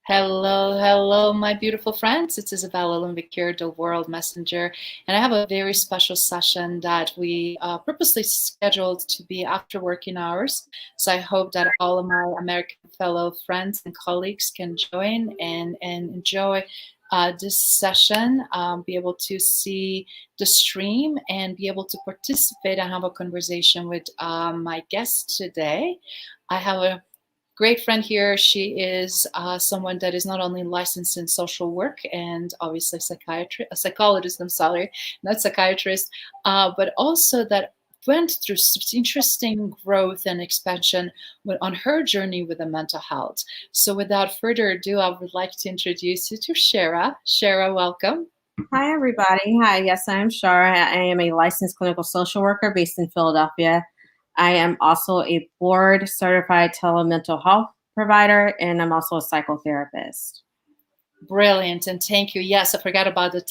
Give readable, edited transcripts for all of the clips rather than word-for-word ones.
Hello, hello, my beautiful friends. It's Izabela Lundberg here, the World Messenger, and I have a very special session that we purposely scheduled to be after working hours. So I hope that all of my American fellow friends and colleagues can join and enjoy this session, be able to see the stream and be able to participate and have a conversation with my guest today. I have a great friend here. She is someone that is not only licensed in social work and obviously a psychologist, I'm sorry, not psychiatrist, but also that went through interesting growth and expansion on her journey with the mental health. So without further ado, I would like to introduce you to Shara. Shara, welcome. Hi, everybody. Hi, yes, I am Shara. I am a licensed clinical social worker based in Philadelphia. I am also a board certified telemental health provider, and I'm also a psychotherapist. Brilliant, and thank you. Yes, I forgot about the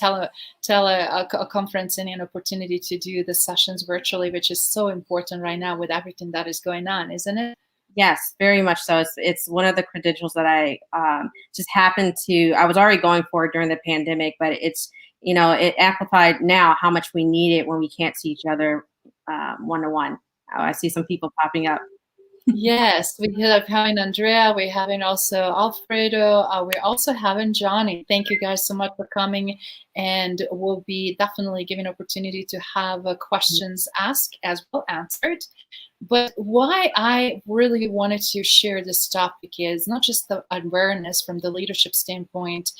teleconference and an opportunity to do the sessions virtually, which is so important right now with everything that is going on, isn't it? Yes, very much so. It's one of the credentials that I just happened to. I was already going for it during the pandemic, but it amplified now how much we need it when we can't see each other one-to-one. I see some people popping up. Yes, we have having Andrea, we're having also Alfredo, we're also having Johnny. Thank you guys so much for coming, and we'll be definitely giving opportunity to have questions asked as well answered. But why I really wanted to share this topic is not just the awareness from the leadership standpoint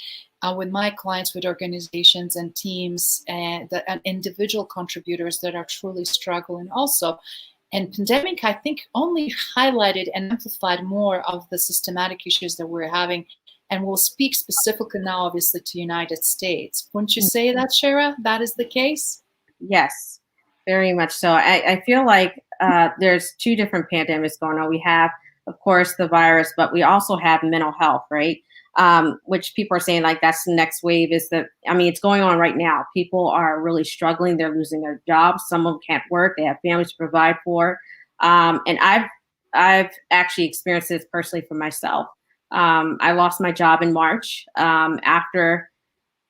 with my clients, with organizations and teams and individual contributors that are truly struggling also. And pandemic, I think, only highlighted and amplified more of the systematic issues that we're having. And we'll speak specifically now, obviously, to United States. Wouldn't you say that, Shara? That is the case? Yes, very much so. I feel like there's two different pandemics going on. We have, of course, the virus, but we also have mental health, right? Which people are saying like that's the next wave. It's going on right now. People are really struggling. They're losing their jobs. Some of them can't work. They have families to provide for. And I've actually experienced this personally for myself. I lost my job in March after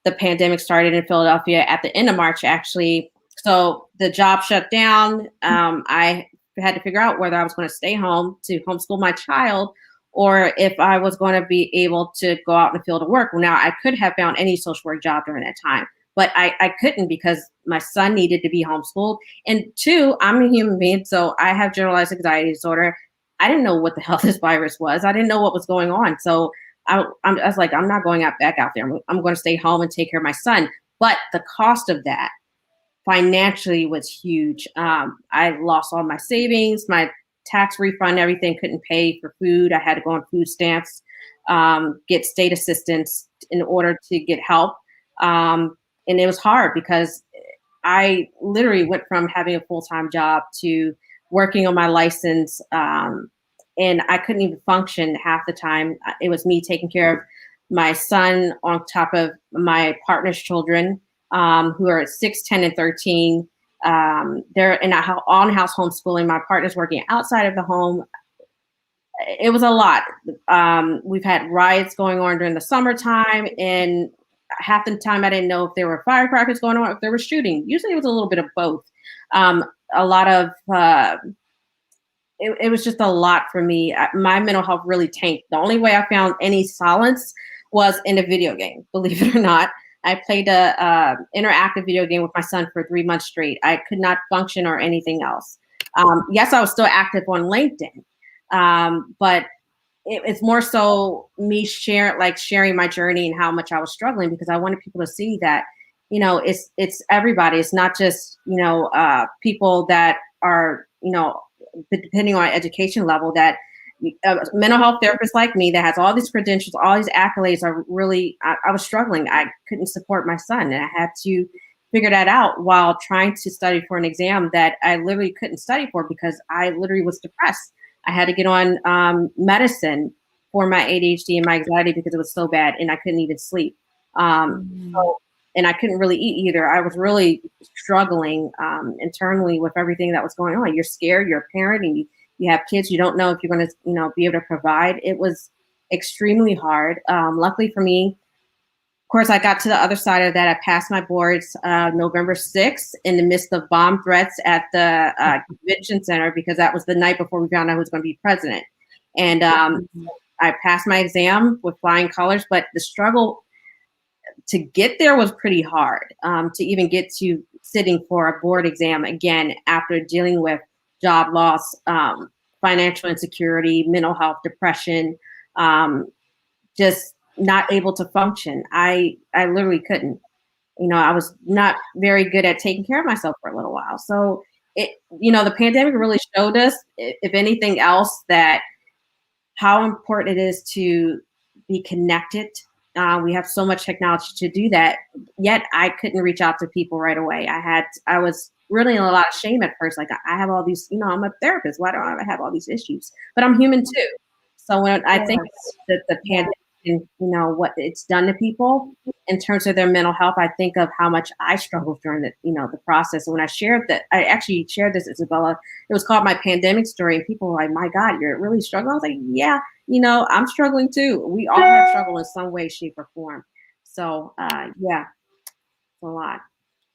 the pandemic started in Philadelphia at the end of March, actually. So the job shut down. I had to figure out whether I was going to stay home to homeschool my child or if I was going to be able to go out in the field of work. Well, now, I could have found any social work job during that time, but I couldn't because my son needed to be homeschooled. And two, I'm a human being, so I have generalized anxiety disorder. I didn't know what the hell this virus was. I didn't know what was going on. So I was like, I'm not going back out there. I'm going to stay home and take care of my son. But the cost of that financially was huge. I lost all my savings, my tax refund, everything, couldn't pay for food. I had to go on food stamps, get state assistance in order to get help. And it was hard because I literally went from having a full-time job to working on my license. And I couldn't even function half the time. It was me taking care of my son on top of my partner's children, who are 6, 10, and 13. They're in on-house homeschooling. My partner's working outside of the home. It was a lot. We've had riots going on during the summertime, and half the time I didn't know if there were firecrackers going on, if there was shooting. Usually it was a little bit of both. A lot of it was just a lot for me. My mental health really tanked. The only way I found any solace was in a video game, believe it or not. I played a interactive video game with my son for 3 months straight. I could not function or anything else. Yes, I was still active on LinkedIn, but it's more so me sharing my journey and how much I was struggling, because I wanted people to see that, it's everybody. It's not just, people that are, depending on education level, that mental health therapist like me that has all these credentials, all these accolades are really, I was struggling. I couldn't support my son, and I had to figure that out while trying to study for an exam that I literally couldn't study for because I literally was depressed. I had to get on medicine for my ADHD and my anxiety because it was so bad, and I couldn't even sleep. And I couldn't really eat either. I was really struggling internally with everything that was going on. You're scared, you're a parent, and you have kids, you don't know if you're going to, be able to provide. It was extremely hard. Luckily for me, of course, I got to the other side of that. I passed my boards November 6th in the midst of bomb threats at the convention center, because that was the night before we found out who was going to be president. And I passed my exam with flying colors, but the struggle to get there was pretty hard, to even get to sitting for a board exam again after dealing with job loss, financial insecurity, mental health, depression, just not able to function. I literally couldn't. I was not very good at taking care of myself for a little while. So the pandemic really showed us, if anything else, that how important it is to be connected. We have so much technology to do that, yet I couldn't reach out to people right away. I was really in a lot of shame at first. Like, I have all these, I'm a therapist. Why do I have all these issues? But I'm human too. So when I think that the pandemic and what it's done to people in terms of their mental health, I think of how much I struggled during the process. And when I actually shared this, Izabela, it was called My Pandemic Story, and people were like, "My God, you're really struggling." I was like, "Yeah, I'm struggling too. We all have struggle in some way, shape, or form." So yeah, it's a lot.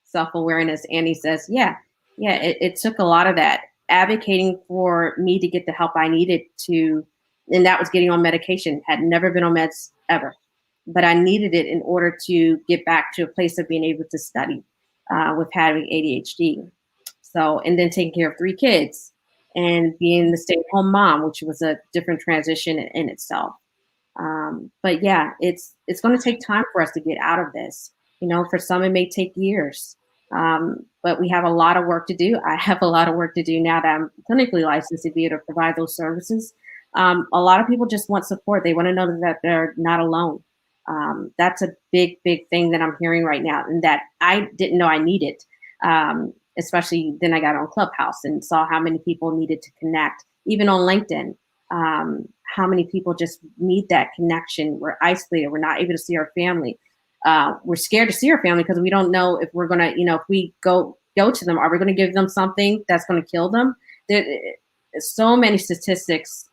Self-awareness. Annie says, yeah, it took a lot of that, advocating for me to get the help I needed to. And that was getting on medication. Had never been on meds ever, but I needed it in order to get back to a place of being able to study with having ADHD. So, and then taking care of 3 kids and being the stay-at-home mom, which was a different transition in itself. But yeah, it's going to take time for us to get out of this. For some, it may take years. But we have a lot of work to do. I have a lot of work to do now that I'm clinically licensed to be able to provide those services. A lot of people just want support. They want to know that they're not alone. That's a big, big thing that I'm hearing right now, and that I didn't know I needed. Especially then I got on Clubhouse and saw how many people needed to connect, even on LinkedIn. How many people just need that connection. We're isolated. We're not able to see our family. We're scared to see our family because we don't know if we're going to, if we go to them, are we going to give them something that's going to kill them? There's so many statistics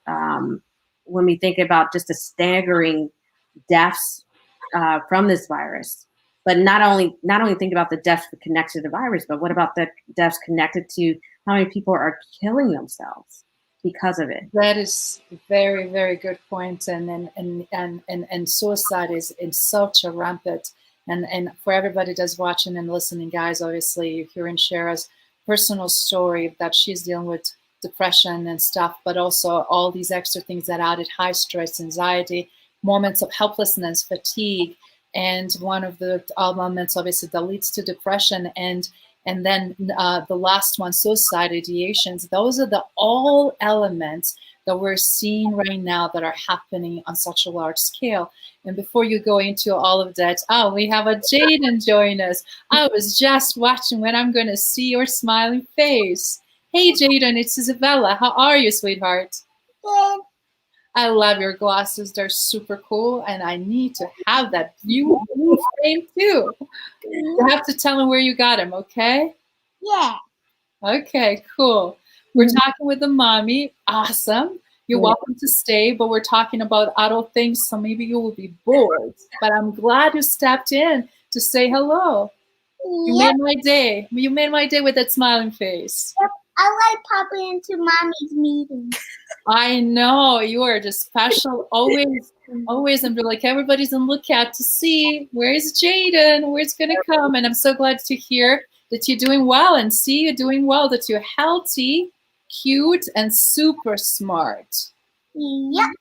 when we think about just the staggering deaths from this virus. But not only think about the deaths connected to the virus, but what about the deaths connected to how many people are killing themselves because of it? That is a very, very good point. And suicide is in such a rampant. And for everybody that's watching and listening, guys, obviously you're hearing Shara's personal story that she's dealing with depression and stuff, but also all these extra things that added high stress, anxiety, moments of helplessness, fatigue, and one of the elements obviously that leads to depression, and then the last one, suicide ideations. Those are the all elements that we're seeing right now that are happening on such a large scale. And before you go into all of that, oh, we have a Jaden join us. I was just watching when I'm going to see your smiling face. Hey, Jaden, it's Izabela. How are you, sweetheart? Good. I love your glasses. They're super cool, and I need to have that blue frame too. You have to tell them where you got them, okay? Yeah. Okay, cool. We're talking with the mommy. Awesome. You're welcome to stay, but we're talking about adult things, so maybe you will be bored. But I'm glad you stepped in to say hello. You made my day. You made my day with that smiling face. Yep. I like popping into mommy's meetings. I know, you are just special, always, and be like, everybody's on lookout to see where's Jaden, where's gonna come. And I'm so glad to hear that you're doing well and see you doing well, that you're healthy, cute, and super smart. Yep.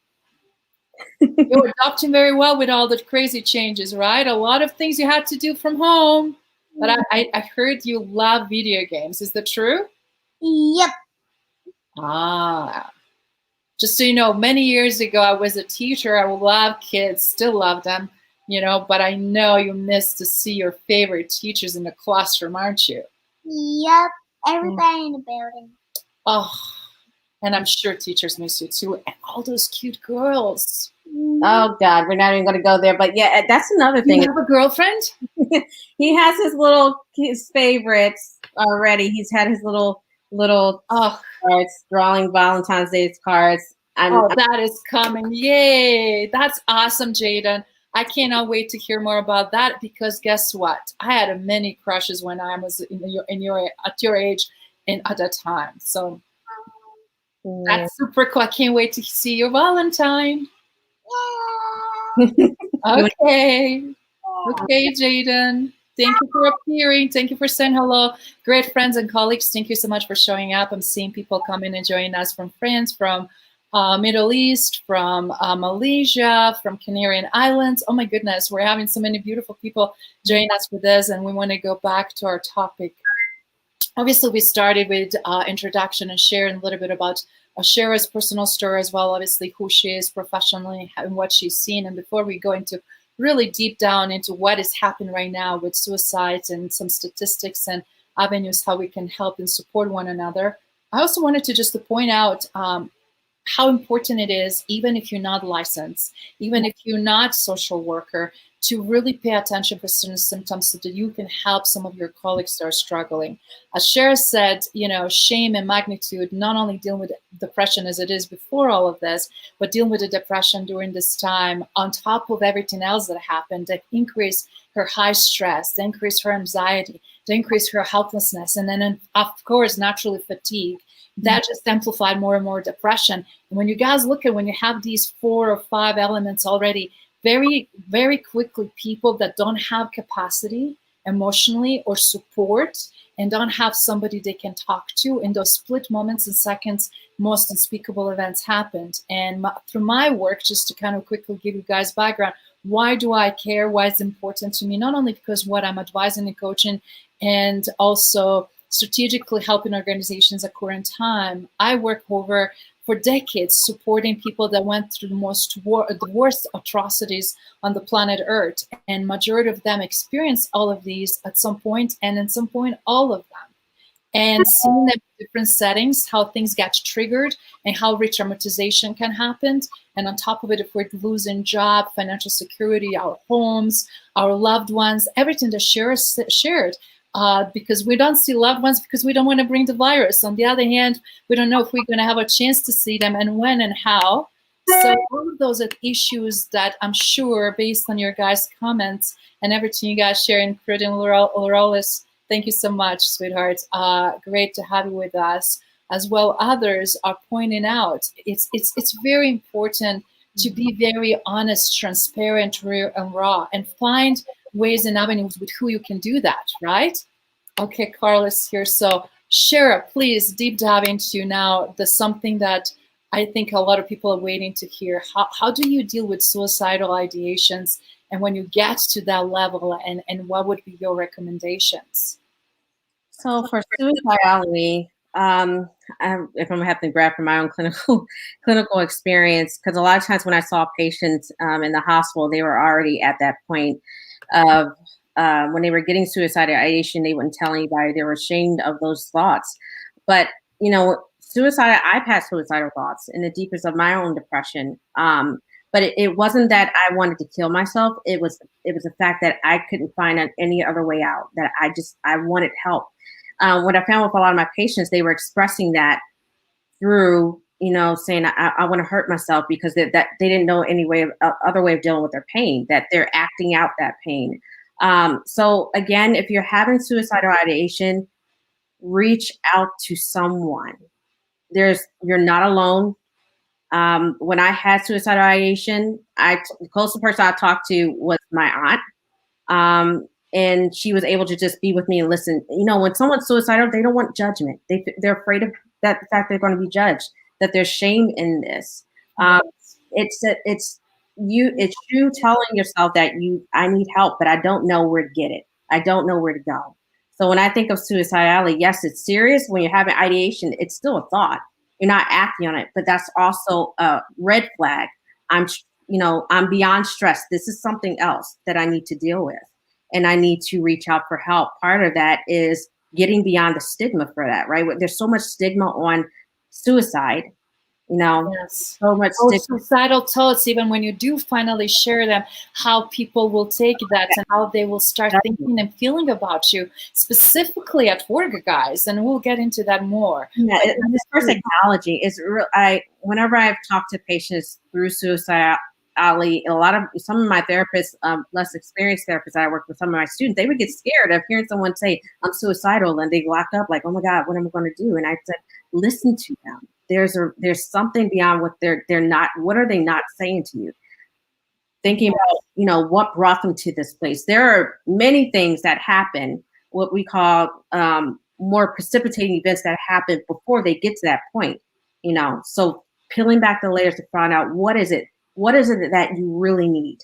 You're adapting very well with all the crazy changes, right? A lot of things you had to do from home, but I heard you love video games. Is that true? Yep. Ah. Just so you know, many years ago, I was a teacher. I love kids, still love them, but I know you miss to see your favorite teachers in the classroom, aren't you? Yep. Everybody in the building. Oh, and I'm sure teachers miss you too. And all those cute girls. Oh, God, we're not even going to go there. But yeah, that's another thing. You have a girlfriend? He has his favorites already. He's had his little cards, drawing Valentine's Day cards. Oh, that is coming. Yay. That's awesome, Jaden. I cannot wait to hear more about that because guess what? I had many crushes when I was at your age and at that time. So that's super cool. I can't wait to see your Valentine. Okay. Okay, Jaden. Thank you for appearing. Thank you for saying hello. Great friends and colleagues, thank you so much for showing up. I'm seeing people coming and joining us from France, from Middle East, from Malaysia, from Canarian Islands. Oh my goodness, we're having so many beautiful people join us for this, and we want to go back to our topic. Obviously, we started with introduction and sharing a little bit about Shara's personal story as well, obviously who she is professionally and what she's seen. And before we go into really deep down into what is happening right now with suicides and some statistics and avenues, how we can help and support one another, I also wanted to just to point out how important it is, even if you're not licensed, even if you're not social worker, to really pay attention for certain symptoms so that you can help some of your colleagues that are struggling. As Shara said, you know, shame and magnitude, not only dealing with depression as it is before all of this, but dealing with the depression during this time, on top of everything else that happened, that increased her high stress, that increased her anxiety, that increased her helplessness, and then, of course, naturally fatigue. That just amplified more and more depression. And when you guys look at when you have these 4 or 5 elements already, very, very quickly, people that don't have capacity emotionally or support and don't have somebody they can talk to in those split moments and seconds, most unspeakable events happened. And through my work, just to kind of quickly give you guys background, why do I care? Why it's important to me? Not only because what I'm advising and coaching and also strategically helping organizations at current time. I work for decades supporting people that went through the worst atrocities on the planet Earth, and majority of them experienced all of these at some point, and at some point all of them. And seeing them in different settings, how things get triggered and how re-traumatization can happen. And on top of it, if we're losing job, financial security, our homes, our loved ones, everything that Shara shared, because we don't see loved ones because we don't want to bring the virus. On the other hand, we don't know if we're going to have a chance to see them and when and how. So all of those are issues that I'm sure, based on your guys' comments and everything you guys share, including Laurelis, thank you so much, sweetheart. Great to have you with us. As well, others are pointing out it's very important to be very honest, transparent, real, and raw, and find ways and avenues with who you can do that, right? Okay, Carlos here. So Shara, please deep dive into now the something that I think a lot of people are waiting to hear. How do you deal with suicidal ideations, and when you get to that level, and what would be your recommendations? So for suicidality, if I'm having to grab from my own clinical experience, because a lot of times when I saw patients in the hospital, they were already at that point of when they were getting suicidal ideation, they wouldn't tell anybody. They were ashamed of those thoughts. But, you know, I've had suicidal thoughts in the deepest of my own depression. But it wasn't that I wanted to kill myself. It was the fact that I couldn't find any other way out, that I wanted help. What I found with a lot of my patients, they were expressing that through, you know, saying, I want to hurt myself, because that they didn't know any other way of dealing with their pain, that they're acting out that pain. So again, if you're having suicidal ideation, reach out to someone. You're not alone. When I had suicidal ideation, the closest person I talked to was my aunt. And she was able to just be with me and listen. You know, when someone's suicidal, they don't want judgment. They're afraid of the fact they're going to be judged, that there's shame in this. It's you telling yourself that I need help, but I don't know where to get it. I don't know where to go. So when I think of suicidality, yes, it's serious. When you're having ideation, it's still a thought. You're not acting on it, but that's also a red flag. I'm beyond stress. This is something else that I need to deal with, and I need to reach out for help. Part of that is getting beyond the stigma for that, right? There's so much stigma on suicide, Yes. So much suicidal thoughts, even when you do finally share them, how people will take that and how they will start thinking and feeling about you, specifically at work, guys. And we'll get into that more. Yeah, this first acknowledging is real. Whenever I've talked to patients through suicide, some of my therapists, less experienced therapists I work with, some of my students, they would get scared of hearing someone say, I'm suicidal, and they lock up like, oh my God, what am I going to do? And I said, listen to them. There's something beyond what they're not, what are they not saying to you? Thinking about, what brought them to this place. There are many things that happen, what we call more precipitating events that happen before they get to that point, so peeling back the layers to find out what is it that you really need.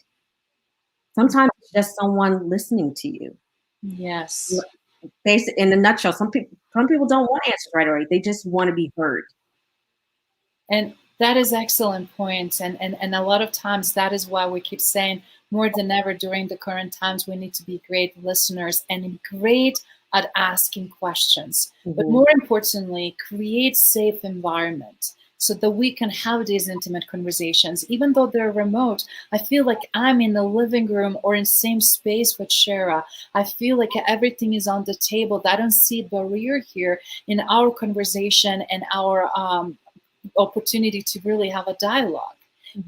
Sometimes it's just someone listening to you. Yes. Basically, in a nutshell, some people don't want answers right away. They just want to be heard. And that is excellent point. And a lot of times that is why we keep saying more than ever during the current times, we need to be great listeners and great at asking questions. But more importantly, create safe environment so that we can have these intimate conversations. Even though they're remote, I feel like I'm in the living room or in same space with Shara. I feel like everything is on the table. I don't see a barrier here in our conversation and our opportunity to really have a dialogue.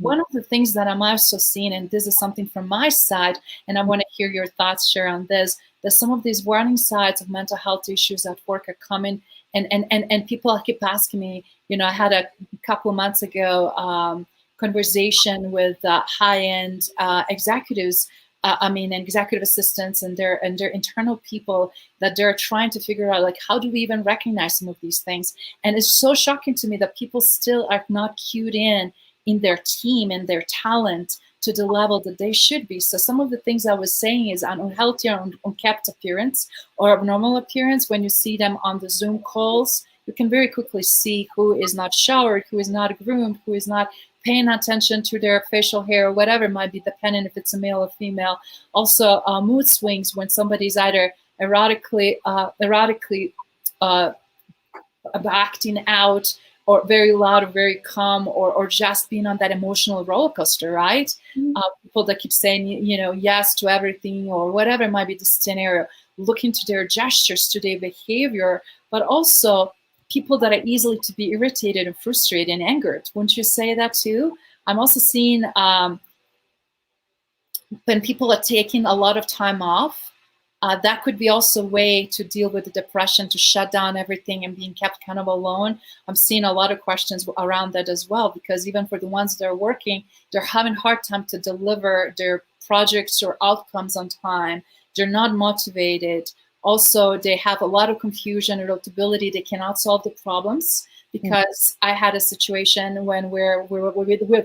One of the things that I'm also seeing, and this is something from my side, and I want to hear your thoughts, Share on this, that some of these warning signs of mental health issues at work are coming, and people keep asking me, I had a couple of months ago conversation with high-end executives, executive assistants and their internal people, that they're trying to figure out, like, how do we even recognize some of these things? And it's so shocking to me that people still are not cued in their team and their talent to the level that they should be. So some of the things I was saying is on unhealthy or unkept appearance or abnormal appearance. When you see them on the Zoom calls, you can very quickly see who is not showered, who is not groomed, who is not paying attention to their facial hair or whatever it might be, depending if it's a male or female. Also, mood swings when somebody's either erotically acting out, or very loud or very calm, or just being on that emotional roller coaster, right? People that keep saying, yes to everything, or whatever it might be the scenario, looking to their gestures, to their behavior, but also people that are easily to be irritated and frustrated and angered. Wouldn't you say that too? I'm also seeing when people are taking a lot of time off, that could be also a way to deal with the depression, to shut down everything and being kept kind of alone. I'm seeing a lot of questions around that as well, because even for the ones that are working, they're having a hard time to deliver their projects or outcomes on time. They're not motivated. Also, they have a lot of confusion, irritability. They cannot solve the problems. Because I had a situation when we're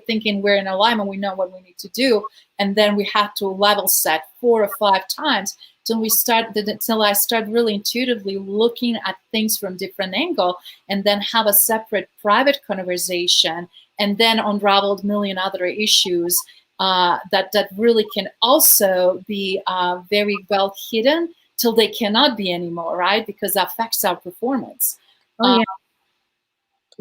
thinking we're in alignment, we know what we need to do, and then we had to level set 4 or 5 times till I start really intuitively looking at things from different angle, and then have a separate private conversation, and then unravel a million other issues that really can also be very well hidden till they cannot be anymore, right? Because that affects our performance.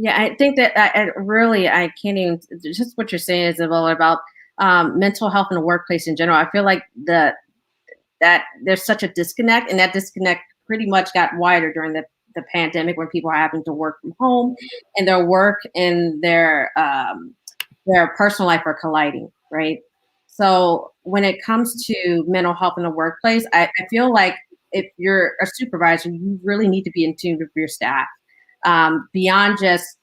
Yeah, I think that I can't even, just what you're saying, Izabela, about mental health in the workplace in general. I feel like that there's such a disconnect, and that disconnect pretty much got wider during the pandemic, when people are having to work from home, and their work and their personal life are colliding, right? So when it comes to mental health in the workplace, I feel like if you're a supervisor, you really need to be in tune with your staff. Beyond just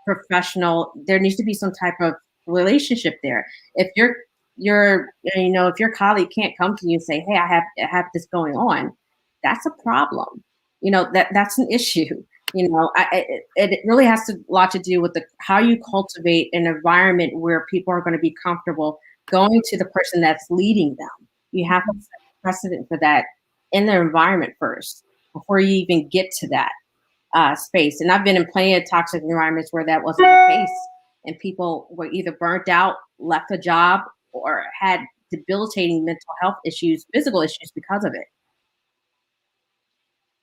professional, there needs to be some type of relationship there. If if your colleague can't come to you and say, hey, I have this going on, that's a problem. That's an issue. It really has a lot to do with how you cultivate an environment where people are going to be comfortable going to the person that's leading them. You have to set precedent for that in their environment first before you even get to that space. And I've been in plenty of toxic environments where that wasn't the case, and people were either burnt out, left a job, or had debilitating mental health issues, physical issues because of it.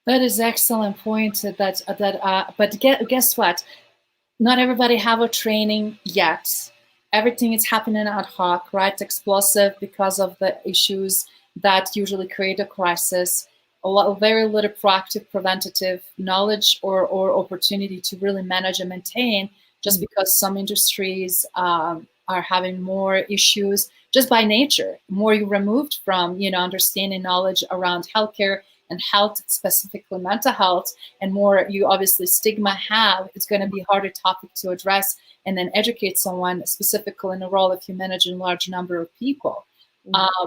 That is excellent point. But guess what? not everybody have a training yet. Everything is happening ad hoc, right? Explosive because of the issues that usually create a crisis. Very little proactive, preventative knowledge or opportunity to really manage and maintain, just because some industries are having more issues just by nature. More you removed from, understanding knowledge around healthcare and health, specifically mental health, and more you obviously stigma have, it's going to be a harder topic to address and then educate someone specifically in a role if you manage a large number of people.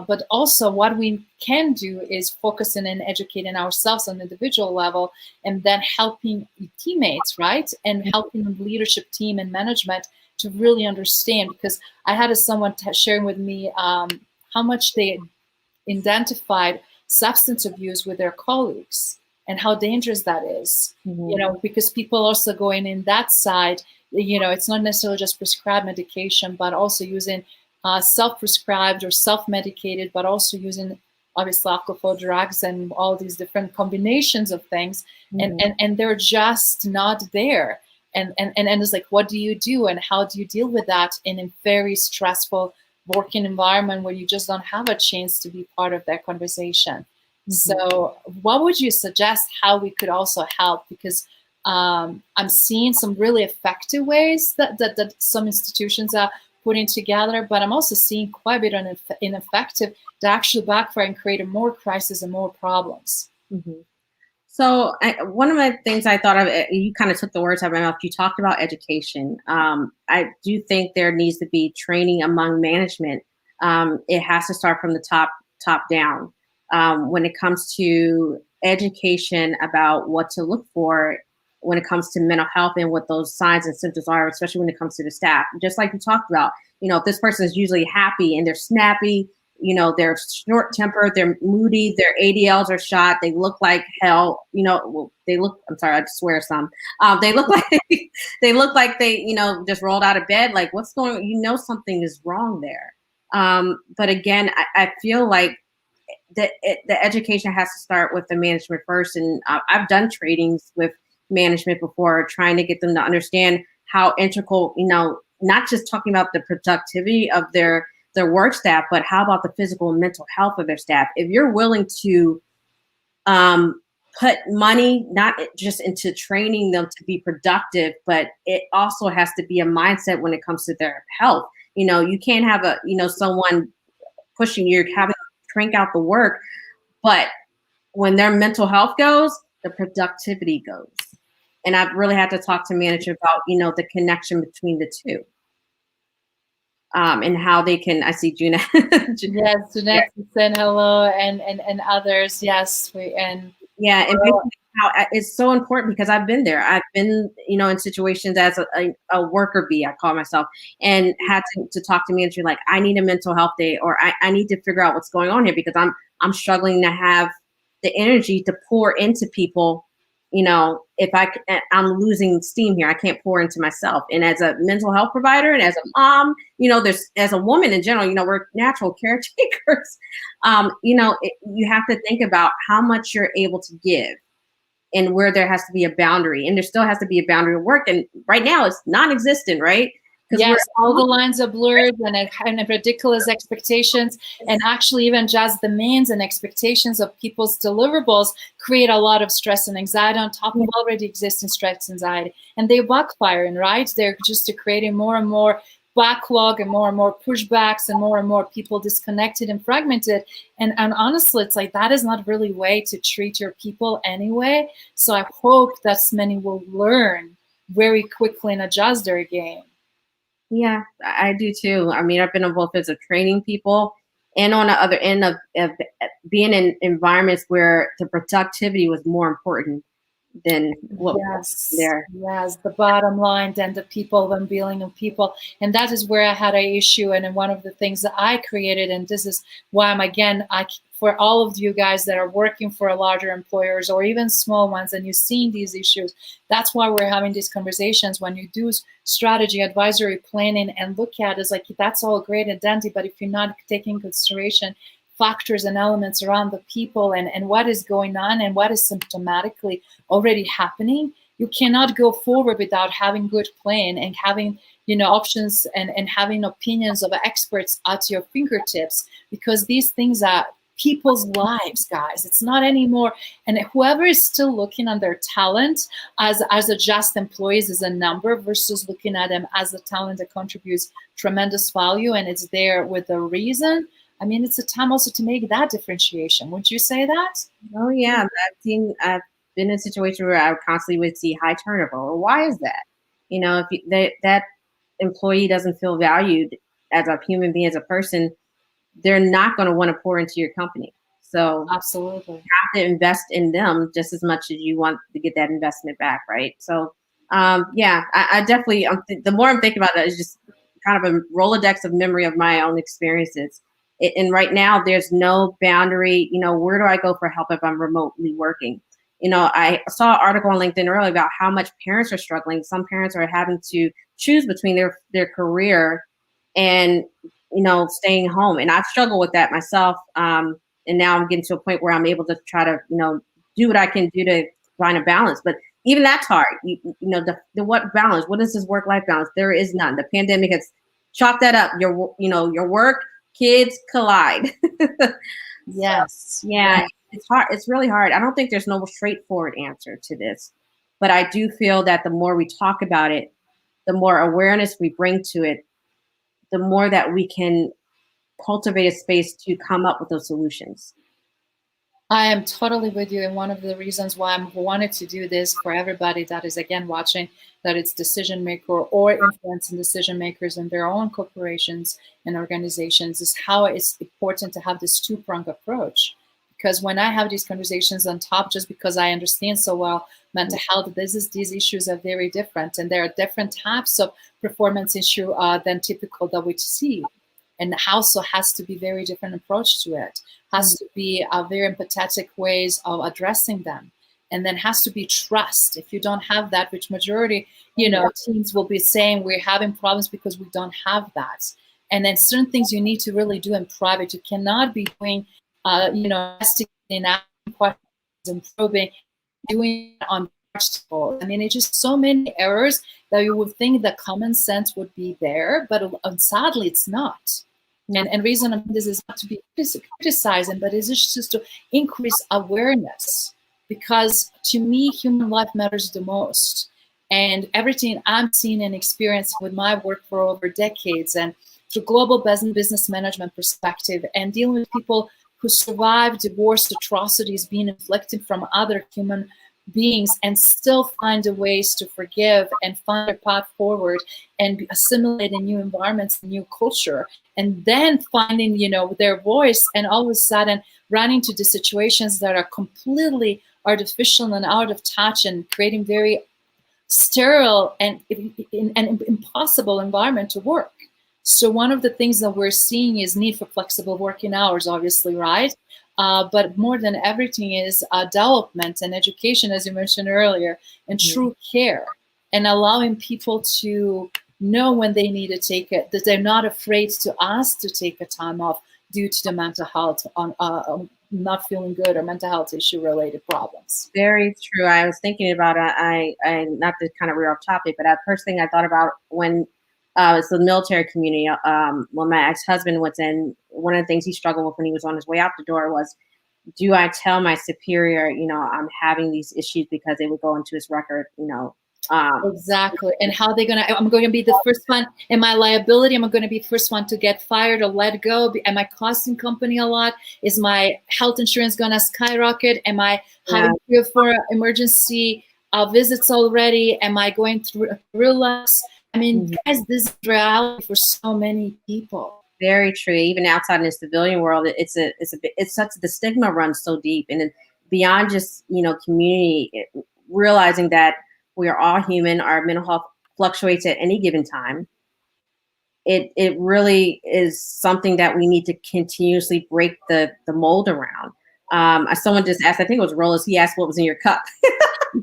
But also what we can do is focusing and educating ourselves on the individual level, and then helping teammates, right? And helping the leadership team and management to really understand, because I had someone sharing with me how much they identified substance abuse with their colleagues and how dangerous that is. Because people also going in that side, it's not necessarily just prescribed medication, but also using self-prescribed or self-medicated, but also using obviously alcohol, drugs, and all these different combinations of things, and they're just not there. And it's like, what do you do, and how do you deal with that in a very stressful working environment where you just don't have a chance to be part of that conversation? So what would you suggest how we could also help? Because I'm seeing some really effective ways that some institutions are putting together, but I'm also seeing quite a bit of ineffective that actually backfire and create more crisis and more problems. So one of the things I thought of, you kind of took the words out of my mouth. You talked about education. I do think there needs to be training among management. It has to start from the top down. When it comes to education about what to look for when it comes to mental health and what those signs and symptoms are, especially when it comes to the staff. Just like you talked about, if this person is usually happy and they're snappy, they're short-tempered, they're moody, their ADLs are shot, they look like hell, I'm sorry, I swear some. They look like they just rolled out of bed. Like, what's going on? Something is wrong there. But again, I feel like the education has to start with the management first. And I've done trainings with management before, trying to get them to understand how integral, not just talking about the productivity of their work staff, but how about the physical and mental health of their staff? If you're willing to put money not just into training them to be productive, but it also has to be a mindset when it comes to their health. You can't have someone pushing you, having to crank out the work, but when their mental health goes, the productivity goes. And I've really had to talk to management about, the connection between the two. And how they can, I see Juna. Yes, Jeanette said hello, and others. Yes, and basically how it's so important, because I've been there. I've been, in situations as a worker bee, I call myself, and had to talk to management like, I need a mental health day, or I need to figure out what's going on here, because I'm struggling to have the energy to pour into people. If I'm losing steam here, I can't pour into myself. And as a mental health provider and as a mom, as a woman in general, we're natural caretakers. You have to think about how much you're able to give and where there has to be a boundary, and there still has to be a boundary of work. And right now it's non-existent, right? Yes, all the lines are blurred, and ridiculous expectations, and actually even just demands and expectations of people's deliverables create a lot of stress and anxiety on top of already existing stress and anxiety. And they're backfiring, right? They're just creating more and more backlog and more pushbacks and more people disconnected and fragmented. And honestly, it's like that is not really a way to treat your people anyway. So I hope that many will learn very quickly and adjust their game. Yeah, I do too. I mean, I've been involved as a training people, and on the other end of being in environments where the productivity was more important than what was there. Yes, the bottom line, then the people, then dealing with people. And that is where I had an issue. And one of the things that I created, and this is why for all of you guys that are working for larger employers or even small ones, and you're seeing these issues, that's why we're having these conversations. When you do strategy, advisory, planning, and look at it, it's like, that's all great and dandy, but if you're not taking into consideration factors and elements around the people and what is going on and what is symptomatically already happening, you cannot go forward without having good plan and having, you know, options and having opinions of experts at your fingertips, because these things are people's lives, guys. It's not anymore. And whoever is still looking at their talent as a just employees, as a number, versus looking at them as a talent that contributes tremendous value and it's there with a reason, I mean, it's a time also to make that differentiation. Would you say that? Oh yeah, I've been in a situation where I constantly would see high turnover. Well, why is that? You know, if that employee doesn't feel valued as a human being, as a person, they're not going to want to pour into your company. So absolutely, you have to invest in them just as much as you want to get that investment back, right? So yeah, I definitely, the more I'm thinking about it, it's just kind of a Rolodex of memory of my own experiences. And right now, there's no boundary. You know, where do I go for help if I'm remotely working? You know, I saw an article on LinkedIn earlier about how much parents are struggling. Some parents are having to choose between their career and, you know, staying home. And I've struggled with that myself. And now I'm getting to a point where I'm able to try to, you know, do what I can do to find a balance. But even that's hard. You know, the what balance? What is this work-life balance? There is none. The pandemic has chalked that up. Your work, kids collide. Yes. So, yeah, it's hard. It's really hard. I don't think there's no straightforward answer to this, but I do feel that the more we talk about it, the more awareness we bring to it, the more that we can cultivate a space to come up with those solutions. I am totally with you. And one of the reasons why I wanted to do this for everybody that is, again, watching, that it's decision maker or influencing decision makers in their own corporations and organizations, is how it's important to have this two-pronged approach. Because when I have these conversations on top, just because I understand so well mental health, these issues are very different. And there are different types of performance issue than typical that we see. And also has to be very different approach to it. Has to be a very empathetic ways of addressing them. And then has to be trust. If you don't have that, which majority, you know, teams will be saying we're having problems because we don't have that. And then certain things you need to really do in private. You cannot be doing, you know, investigating, asking questions, and probing, doing it on I mean, it's just so many errors that you would think that common sense would be there, but sadly it's not. And reason of this is not to be criticizing, but it's just to increase awareness, because to me, human life matters the most. And everything I'm seeing and experiencing with my work for over decades, and through global business management perspective, and dealing with people who survive divorce, atrocities being inflicted from other human beings, and still find the ways to forgive and find their path forward and assimilate in new environments, new culture, and then finding, you know, their voice, and all of a sudden running into the situations that are completely artificial and out of touch and creating very sterile and impossible environment to work. So one of the things that we're seeing is need for flexible working hours, obviously, right? But more than everything is development and education, as you mentioned earlier, and true care, and allowing people to know when they need to take it, that they're not afraid to ask to take a time off due to the mental health, not feeling good, or mental health issue related problems. Very true. I was thinking about I not to kind of rear off topic, but the first thing I thought about when it's the military community. When my ex-husband was in, one of the things he struggled with when he was on his way out the door was, do I tell my superior, you know, I'm having these issues, because they would go into his record, you know. Exactly. And how they're going to, I'm going to be the first one in my liability. I'm going to be the first one to get fired or let go. Am I costing company a lot? Is my health insurance going to skyrocket? Am I having to go for emergency visits already? Am I going through a relapse? I mean, guys, this is reality for so many people. Very true. Even outside in the civilian world, it's such, the stigma runs so deep, and beyond just, you know, community, realizing that we are all human. Our mental health fluctuates at any given time. It really is something that we need to continuously break the mold around. Someone just asked, I think it was Rollis. He asked what was in your cup.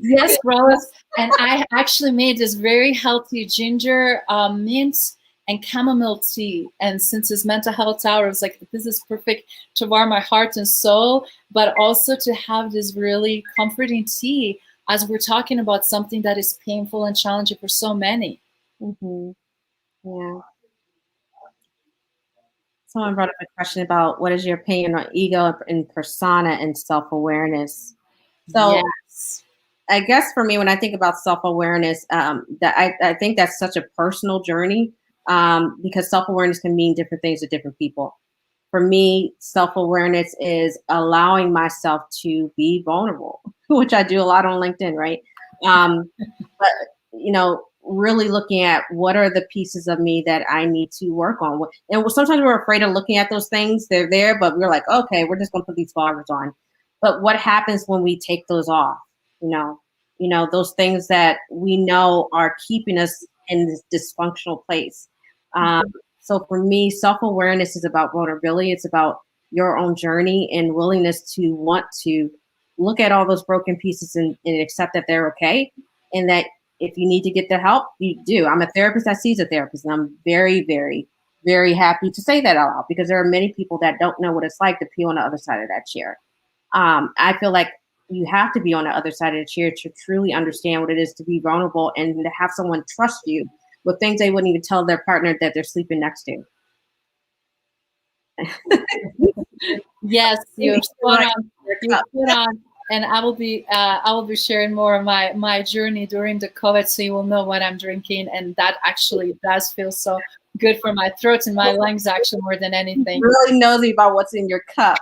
Yes, Rollis. And I actually made this very healthy ginger, mint, and chamomile tea. And since it's mental health hour, I was like, this is perfect to warm my heart and soul, but also to have this really comforting tea as we're talking about something that is painful and challenging for so many. Mm-hmm. Yeah. Someone brought up a question about what is your opinion on ego and persona and self-awareness. So Yes. I guess for me, when I think about self-awareness, that I think that's such a personal journey, because self-awareness can mean different things to different people. For me, self-awareness is allowing myself to be vulnerable, which I do a lot on LinkedIn, right? But really looking at what are the pieces of me that I need to work on. And sometimes we're afraid of looking at those things. They're there, but we're like, okay, we're just going to put these blinders on. But what happens when we take those off? Those things that we know are keeping us in this dysfunctional place. So for me, self-awareness is about vulnerability. It's about your own journey and willingness to want to look at all those broken pieces and accept that they're okay. And that if you need to get the help, you do. I'm a therapist that sees a therapist, and I'm very, very, very happy to say that out loud, because there are many people that don't know what it's like to be on the other side of that chair. I feel like you have to be on the other side of the chair to truly understand what it is to be vulnerable and to have someone trust you with things they wouldn't even tell their partner that they're sleeping next to. Yes, you're spot on. You're spot on. And I will be sharing more of my journey during the COVID, so you will know what I'm drinking, and that actually does feel so good for my throat and my lungs, actually, more than anything. Really nosy about what's in your cup.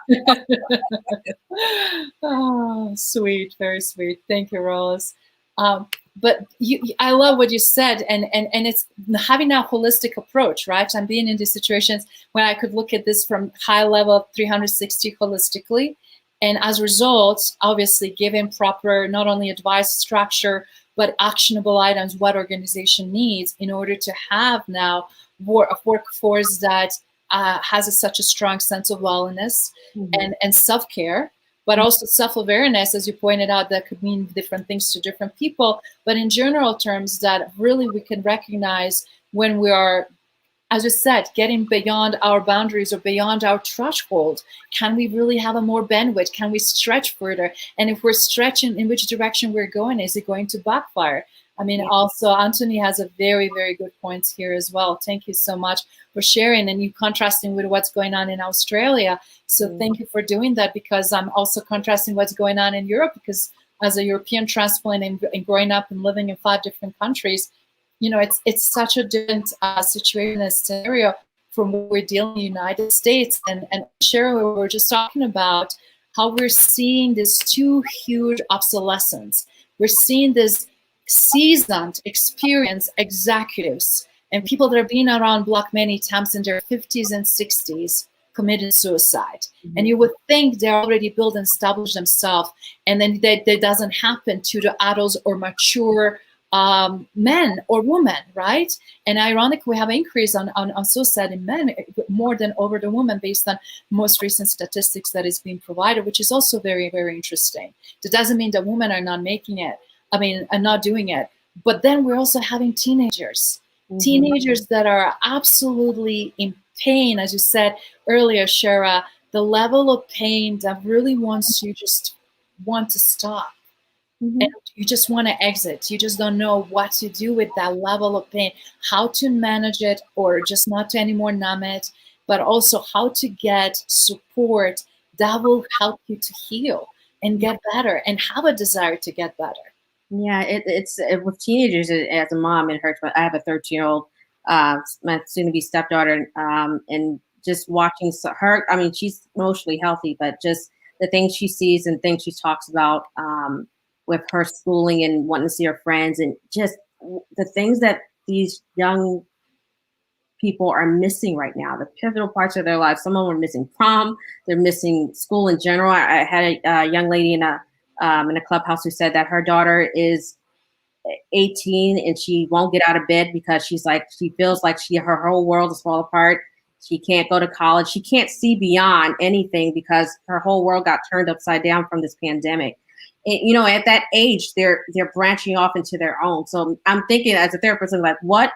Oh, sweet, very sweet. Thank you, Rose. But I love what you said, and it's having a holistic approach, right? I'm being in these situations when I could look at this from high level, 360 holistically. And as a result, obviously giving proper, not only advice, structure, but actionable items, what organization needs in order to have now a workforce that has such a strong sense of wellness and self-care, but also self-awareness, as you pointed out, that could mean different things to different people. But in general terms, that really we can recognize when we are, as you said, getting beyond our boundaries or beyond our threshold. Can we really have a more bandwidth? Can we stretch further? And if we're stretching, in which direction we're going, is it going to backfire? I mean, also, Anthony has a very, very good points here as well. Thank you so much for sharing, and you contrasting with what's going on in Australia. So thank you for doing that, because I'm also contrasting what's going on in Europe, because as a European transplant and growing up and living in 5 different countries, it's such a different situation and scenario from what we're dealing in the United States. And Shara, we were just talking about how we're seeing these 2 huge obsolescence. We're seeing this seasoned, experienced executives and people that are being around block many times in their 50s and 60s committing suicide. And you would think they're already built and established themselves, and then that doesn't happen to the adults or mature men or women, right? And ironically, we have an increase on suicide in men more than over the women based on most recent statistics that is being provided, which is also very, very interesting. That doesn't mean that women are not making it, are not doing it. But then we're also having teenagers that are absolutely in pain, as you said earlier, Shara, the level of pain that really wants you just want to stop. And you just want to exit. You just don't know what to do with that level of pain, how to manage it, or just not to anymore numb it, but also how to get support that will help you to heal and get better and have a desire to get better. Yeah, it's with teenagers. As a mom, it hurts. I have a 13-year-old, my soon-to-be stepdaughter, and just watching her. I mean, she's emotionally healthy, but just the things she sees and things she talks about with her schooling and wanting to see her friends, and just the things that these young people are missing right now, the pivotal parts of their lives. Some of them are missing prom. They're missing school in general. I had a young lady in a clubhouse who said that her daughter is 18 and she won't get out of bed because she feels like her whole world is falling apart. She can't go to college. She can't see beyond anything because her whole world got turned upside down from this pandemic. And, at that age, they're branching off into their own. So I'm thinking as a therapist, I'm like, what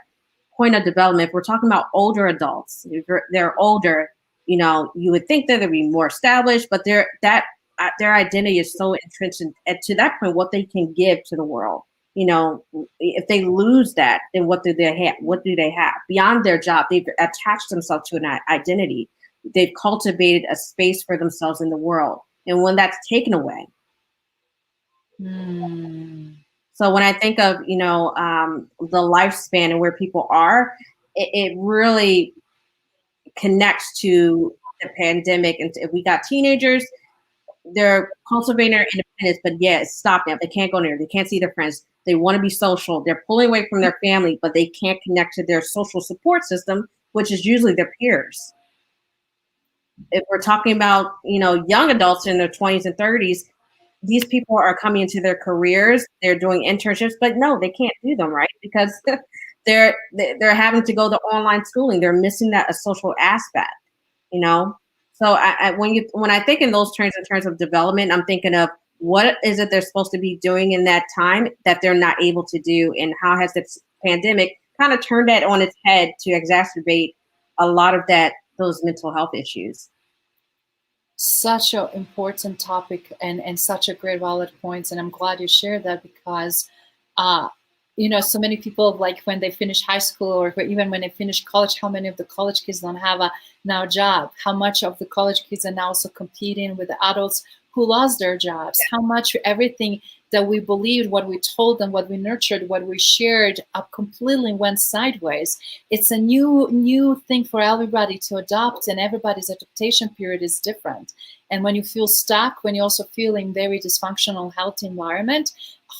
point of development? If we're talking about older adults, if they're older, you would think that they'd be more established, but that their identity is so entrenched to that point, what they can give to the world. If they lose that, then what do they have? What do they have beyond their job? They've attached themselves to an identity. They've cultivated a space for themselves in the world. And when that's taken away. So when I think of, the lifespan and where people are, it really connects to the pandemic. And if we got teenagers, they're cultivating their independence, but yeah, it's stopped now. They can't go anywhere. They can't see their friends. They want to be social. They're pulling away from their family, but they can't connect to their social support system, which is usually their peers. If we're talking about, young adults in their 20s and 30s, these people are coming into their careers. They're doing internships, but no, they can't do them, right? Because they're having to go to online schooling. They're missing that a social aspect, So when I think in those terms, in terms of development, I'm thinking of what is it they're supposed to be doing in that time that they're not able to do, and how has this pandemic kind of turned that on its head to exacerbate a lot of those mental health issues. Such an important topic and such a great valid point, and I'm glad you shared that, because so many people, like when they finish high school or even when they finish college, how many of the college kids don't have a now job? How much of the college kids are now also competing with the adults who lost their jobs? How much everything that we believed, what we told them, what we nurtured, what we shared, completely went sideways. It's a new thing for everybody to adopt, and everybody's adaptation period is different. And when you feel stuck, when you're also feeling very dysfunctional, healthy environment,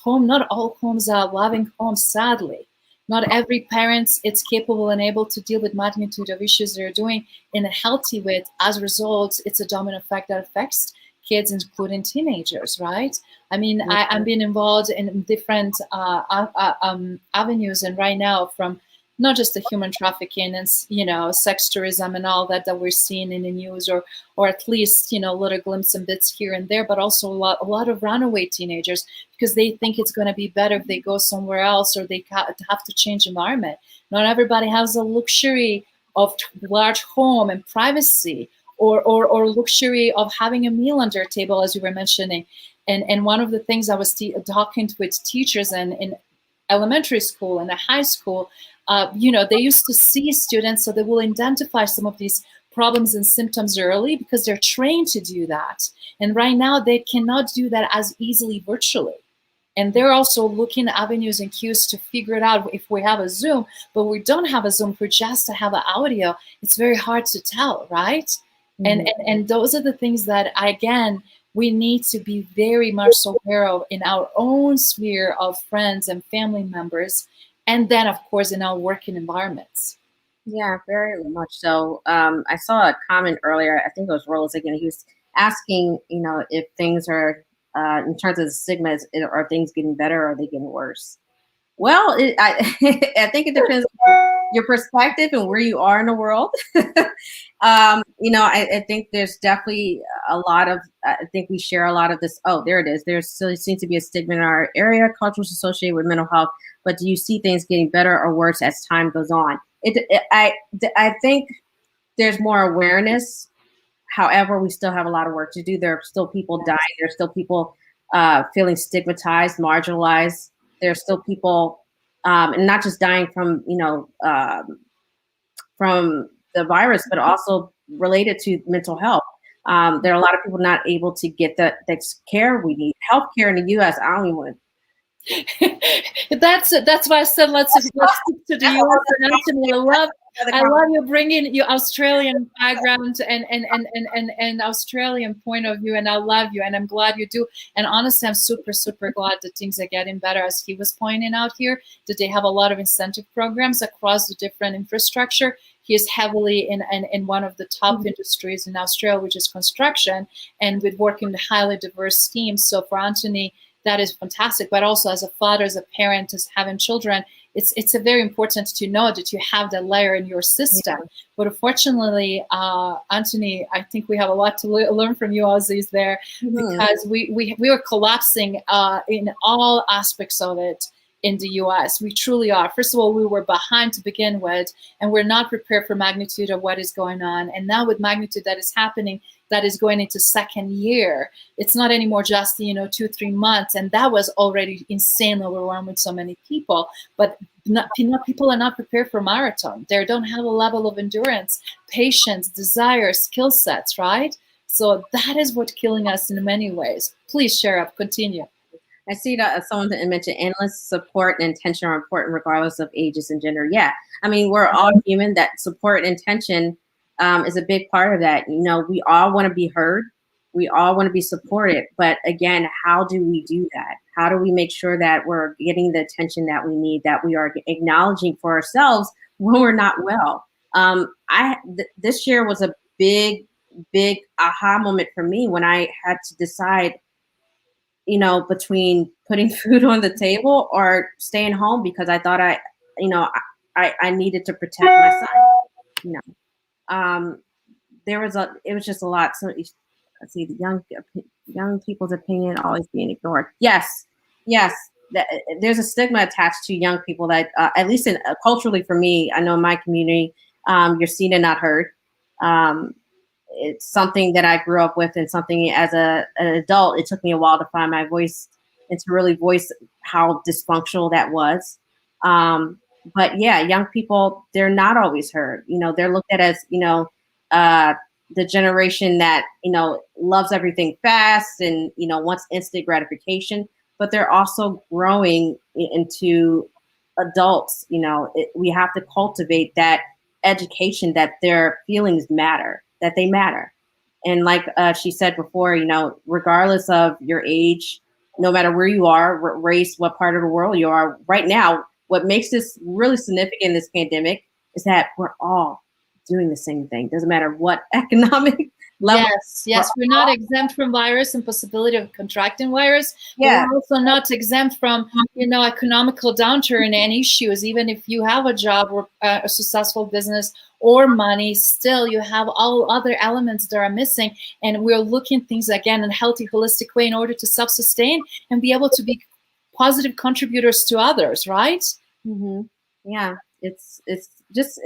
not all homes are loving homes, sadly. Not every parent is capable and able to deal with magnitude of issues they're doing in a healthy way. As a result, it's a domino effect that affects kids, including teenagers, right? I mean, I'm being involved in different avenues, and right now, from not just the human trafficking and sex tourism and all that we're seeing in the news, or at least little glimpses and bits here and there, but also a lot of runaway teenagers, because they think it's going to be better if they go somewhere else, or they have to change environment. Not everybody has the luxury of large home and privacy, or luxury of having a meal on their table, as you were mentioning. And one of the things I was talking with teachers in elementary school and high school, they used to see students, so they will identify some of these problems and symptoms early because they're trained to do that. And right now they cannot do that as easily virtually. And they're also looking at avenues and cues to figure it out. If we have a Zoom, but we don't have a Zoom, we just have an audio, it's very hard to tell, right? And those are the things that, again, we need to be very much aware of in our own sphere of friends and family members, and then, of course, in our working environments. Yeah, very much so. I saw a comment earlier, I think it was Rose again. He was asking, if things are, in terms of the stigma, are things getting better or are they getting worse? Well, I think it depends on your perspective and where you are in the world. I think there's definitely a lot of, I think we share a lot of this. Oh, there it is. There still seems to be a stigma in our area, cultures associated with mental health. But do you see things getting better or worse as time goes on? I think there's more awareness. However, we still have a lot of work to do. There are still people dying. There's still people feeling stigmatized, marginalized. There's still people, and not just dying from, from the virus, but also related to mental health. There are a lot of people not able to get the care we need. Healthcare in the U.S., I don't even want to. That's why I said let's stick to the U.S. and Anthony. I love you bringing your Australian background and Australian point of view, and I love you, and I'm glad you do. And honestly, I'm super glad that things are getting better, as he was pointing out here, that they have a lot of incentive programs across the different infrastructure. He is heavily in one of the top industries in Australia, which is construction, and with working with highly diverse teams. So for Anthony, that is fantastic. But also as a father, as a parent, as having children, it's a very important to know that you have that layer in your system. Yeah. But unfortunately, Anthony, I think we have a lot to learn from you, Aussies, there, because we are collapsing in all aspects of it. in the US. We truly are. First of all, we were behind to begin with, and we're not prepared for magnitude of what is going on. And now with magnitude that is happening, that is going into second year, it's not anymore just, 2-3 months. And that was already insanely overwhelming with so many people. But people are not prepared for marathon. They don't have a level of endurance, patience, desire, skill sets, right? So that is what's killing us in many ways. Please, Shara, continue. I see that someone that mentioned endless support and intention are important regardless of ages and gender. Yeah, I mean, we're all human. That support and intention is a big part of that. We all want to be heard. We all want to be supported. But again, how do we do that? How do we make sure that we're getting the attention that we need, that we are acknowledging for ourselves when we're not well? This year was a big aha moment for me when I had to decide, between putting food on the table or staying home because I thought I needed to protect my son. It was just a lot. So let's see, the young people's opinion always being ignored. Yes. There's a stigma attached to young people that, at least culturally for me, I know in my community, you're seen and not heard. It's something that I grew up with, and something as an adult, it took me a while to find my voice and to really voice how dysfunctional that was. But yeah, young people, they're not always heard. They're looked at as, the generation that, loves everything fast and, wants instant gratification, but they're also growing into adults. We have to cultivate that education that their feelings matter, that they matter. And like she said before, regardless of your age, no matter where you are, race, what part of the world you are right now, what makes this really significant, this pandemic, is that we're all doing the same thing. Doesn't matter what economic level. Yes, we're not exempt from virus and possibility of contracting virus. Yeah. We're also not exempt from, economical downturn and issues. Even if you have a job or a successful business or money, still you have all other elements that are missing. And we're looking things again in a healthy, holistic way in order to self-sustain and be able to be positive contributors to others, right? Mm-hmm. Yeah, it's just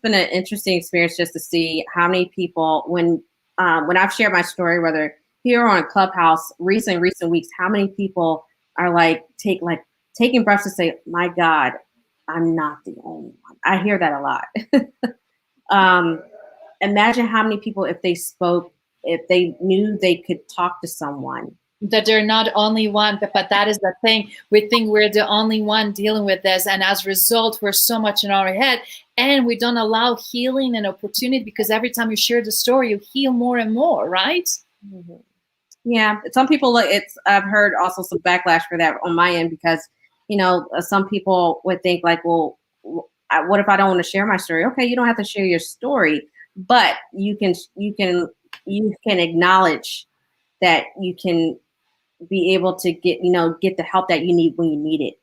been an interesting experience just to see how many people, when I've shared my story, whether here or on Clubhouse, recent weeks, how many people are taking breaths to say, "My God, I'm not the only one." I hear that a lot. Imagine how many people, if they spoke, if they knew they could talk to someone. That they're not only one, but that is the thing. We think we're the only one dealing with this, and as a result, we're so much in our head, and we don't allow healing and opportunity, because every time you share the story, you heal more and more, right? Mm-hmm. Yeah, some people, I've heard also some backlash for that on my end, because some people would think like, well, what if I don't want to share my story? Okay, you don't have to share your story, but you can acknowledge that you can be able to get the help that you need when you need it.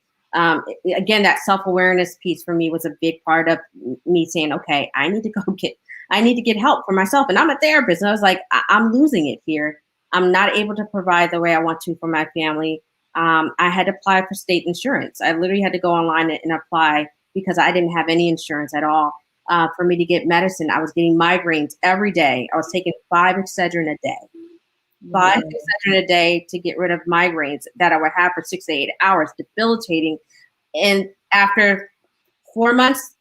Again, that self-awareness piece for me was a big part of me saying, okay, I need to get help for myself. And I'm a therapist, and I was like, I'm losing it here. I'm not able to provide the way I want to for my family. I had to apply for state insurance. I literally had to go online and apply because I didn't have any insurance at all. For me to get medicine, I was getting migraines every day. I was taking 5 Excedrin a day. 5 Excedrin a day to get rid of migraines that I would have for 6 to 8 hours, debilitating. And after 4 months,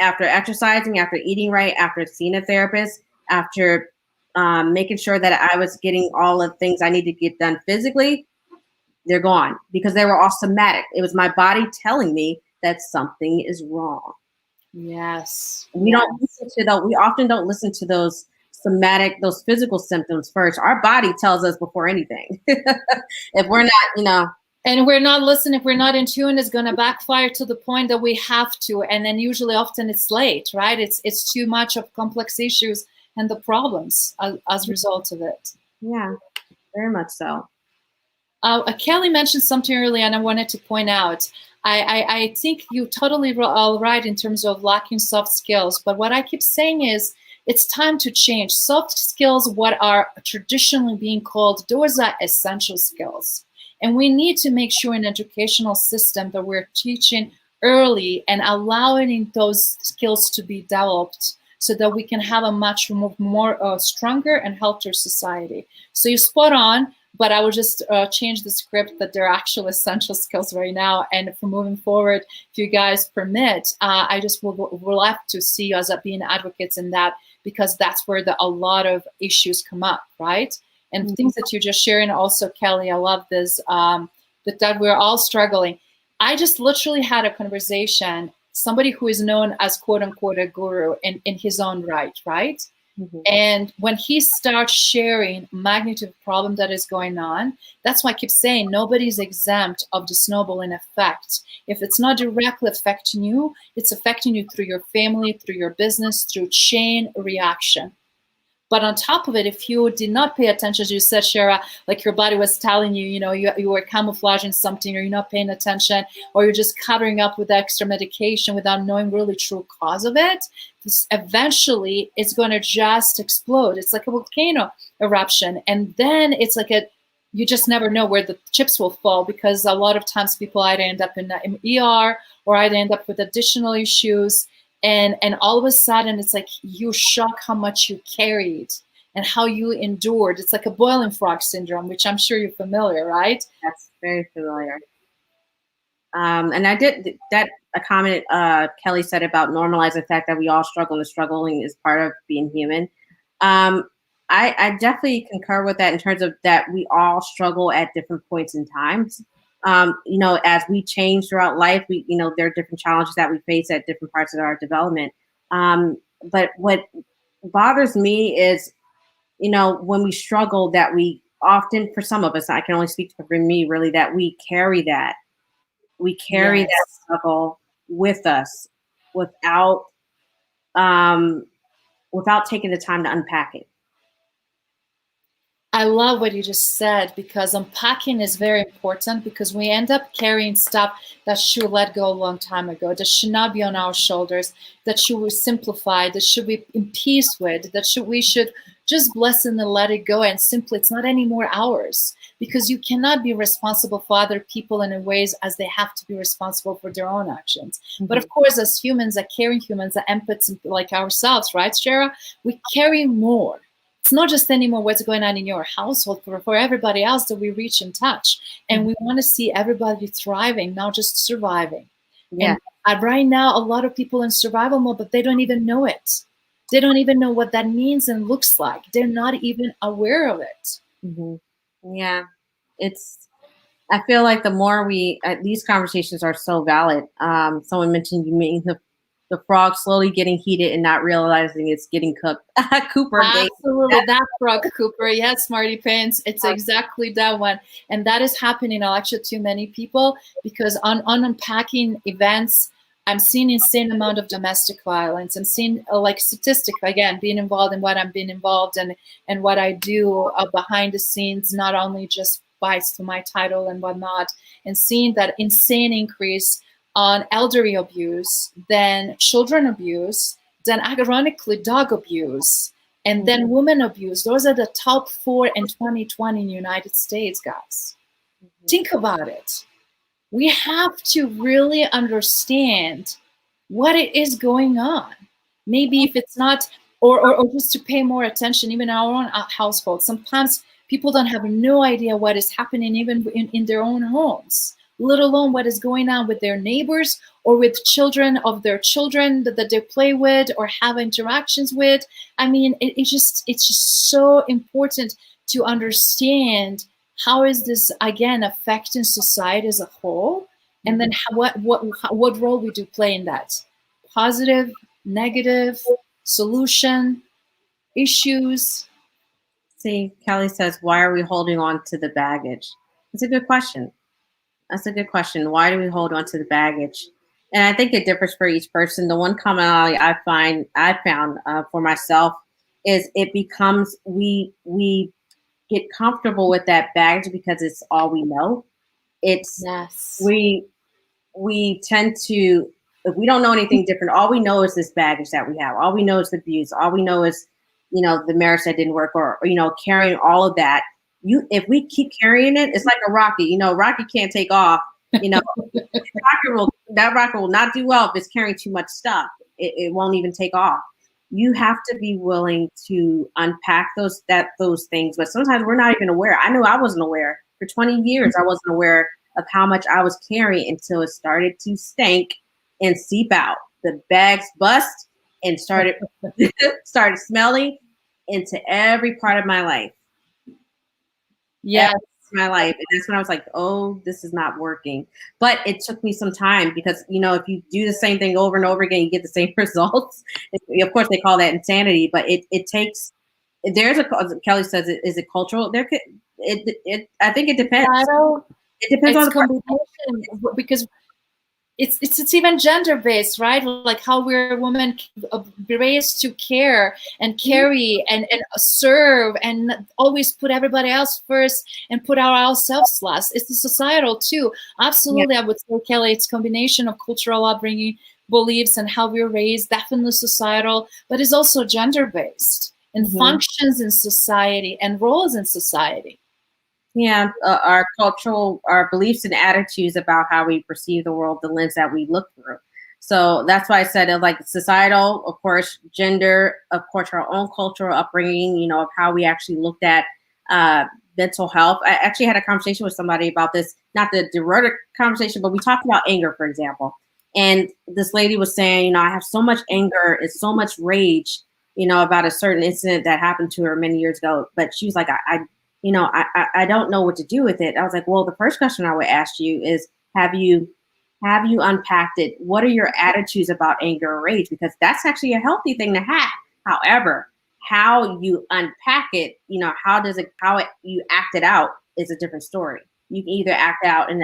after exercising, after eating right, after seeing a therapist, after making sure that I was getting all the things I need to get done physically, they're gone, because they were all somatic. It was my body telling me that something is wrong. Yes. We often don't listen to those somatic, those physical symptoms first. Our body tells us before anything. If we're not, and we're not listening, if we're not in tune, it's going to backfire to the point that we have to. And then usually often it's late, right? It's too much of complex issues and the problems as a result of it. Yeah, very much so. Kelly mentioned something earlier, and I wanted to point out, I think you're totally all right in terms of lacking soft skills. But what I keep saying is, it's time to change. Soft skills, what are traditionally being called, those are essential skills. And we need to make sure in educational system that we're teaching early and allowing those skills to be developed so that we can have a much more stronger and healthier society. So you're spot on, but I will just change the script that they're actual essential skills right now. And for moving forward, if you guys permit, I just will have to see you as being advocates in that, because that's where a lot of issues come up, right? And things that you're just sharing also, Kelly, I love this, that we're all struggling. I just literally had a conversation, somebody who is known as quote unquote a guru in his own right? And when he starts sharing magnitude of problem that is going on, that's why I keep saying nobody's exempt of the snowballing effect. If it's not directly affecting you, it's affecting you through your family, through your business, through chain reaction. But on top of it, if you did not pay attention, as you said, Shara, like your body was telling you, you were camouflaging something, or you're not paying attention, or you're just covering up with extra medication without knowing really true cause of it, eventually it's going to just explode. It's like a volcano eruption. And then it's like you just never know where the chips will fall, because a lot of times people either end up in ER or either end up with additional issues. And all of a sudden, it's like you shock how much you carried and how you endured. It's like a boiling frog syndrome, which I'm sure you're familiar, right? That's very familiar. And I did that a comment Kelly said about normalize the fact that we all struggle, and struggling is part of being human. I definitely concur with that in terms of that we all struggle at different points in times. As we change throughout life, there are different challenges that we face at different parts of our development. But what bothers me is, when we struggle, that we often, for some of us, I can only speak for me really, that we carry that. We carry that struggle with us without taking the time to unpack it. I love what you just said, because unpacking is very important, because we end up carrying stuff that should let go a long time ago, that should not be on our shoulders, that should we simplify, that should be in peace with, that we should just bless and let it go, and simply it's not anymore ours, because you cannot be responsible for other people in a ways as they have to be responsible for their own actions. But of course, as humans, as caring humans, as empaths like ourselves, right, Shara, we carry more. It's not just anymore what's going on in your household, for everybody else that we reach and touch. And we want to see everybody thriving, not just surviving. Yeah. And right now, a lot of people in survival mode, but they don't even know it. They don't even know what that means and looks like. They're not even aware of it. Yeah. I feel like the more these conversations are so valid. Someone mentioned you mean the frog slowly getting heated and not realizing it's getting cooked. Cooper. Absolutely, that frog, Cooper. Yes, Marty Paynes. It's exactly that one. And that is happening actually to many people, because on unpacking events, I'm seeing insane amount of domestic violence. I'm seeing like statistic, again, being involved in what I'm being involved in and what I do behind the scenes, not only just bites to my title and whatnot, and seeing that insane increase on elderly abuse, then children abuse, then ironically dog abuse, and then women abuse. Those are the top 4 in 2020 in the United States, guys. Think about it. We have to really understand what it is going on. Maybe if it's not, or just to pay more attention, even in our own household. Sometimes people don't have no idea what is happening even in their own homes, let alone what is going on with their neighbors or with children of their children that they play with or have interactions with. I mean, it's just so important to understand how is this, again, affecting society as a whole, and then what role we do play in that. Positive, negative, solution, issues. See, Kelly says, why are we holding on to the baggage? It's a good question. That's a good question. Why do we hold on to the baggage? And I think it differs for each person. The one commonality I found for myself is it becomes we get comfortable with that baggage because it's all we know. We tend to, if we don't know anything different, all we know is this baggage that we have. All we know is the abuse. All we know is, the marriage that didn't work, or carrying all of that. if we keep carrying it, it's like a rocket. You know, a rocket can't take off. You know, that rocket will not do well if it's carrying too much stuff. It won't even take off. You have to be willing to unpack those things, but sometimes we're not even aware. I knew I wasn't aware. For 20 years, I wasn't aware of how much I was carrying until it started to stink and seep out. The bags bust and started smelling into every part of my life. Yeah. My life. And that's when I was like, oh, this is not working. But it took me some time because, you know, if you do the same thing over and over again, you get the same results. Of course, they call that insanity, but it takes, Kelly says, is it cultural? I think it depends. It depends on the combination, because it's even gender based, right? Like how we're women raised to care and carry and serve and always put everybody else first and put ourselves last. It's the societal too. Absolutely, yeah. I would say, Kelly, it's a combination of cultural upbringing, beliefs, and how we're raised. Definitely societal, but it's also gender based and functions in society and roles in society. Yeah, our beliefs and attitudes about how we perceive the world, the lens that we look through. So that's why I said, like, societal, of course, gender, of course, our own cultural upbringing, you know, of how we actually looked at mental health. I actually had a conversation with somebody about this, not the direct conversation, but we talked about anger, for example. And this lady was saying, you know, I have so much anger, it's so much rage, you know, about a certain incident that happened to her many years ago. But she was like, I don't know what to do with it. I was like, well, the first question I would ask you is, have you unpacked it? What are your attitudes about anger or rage? Because that's actually a healthy thing to have. However, how you unpack it, you know, you act it out is a different story. You can either act out in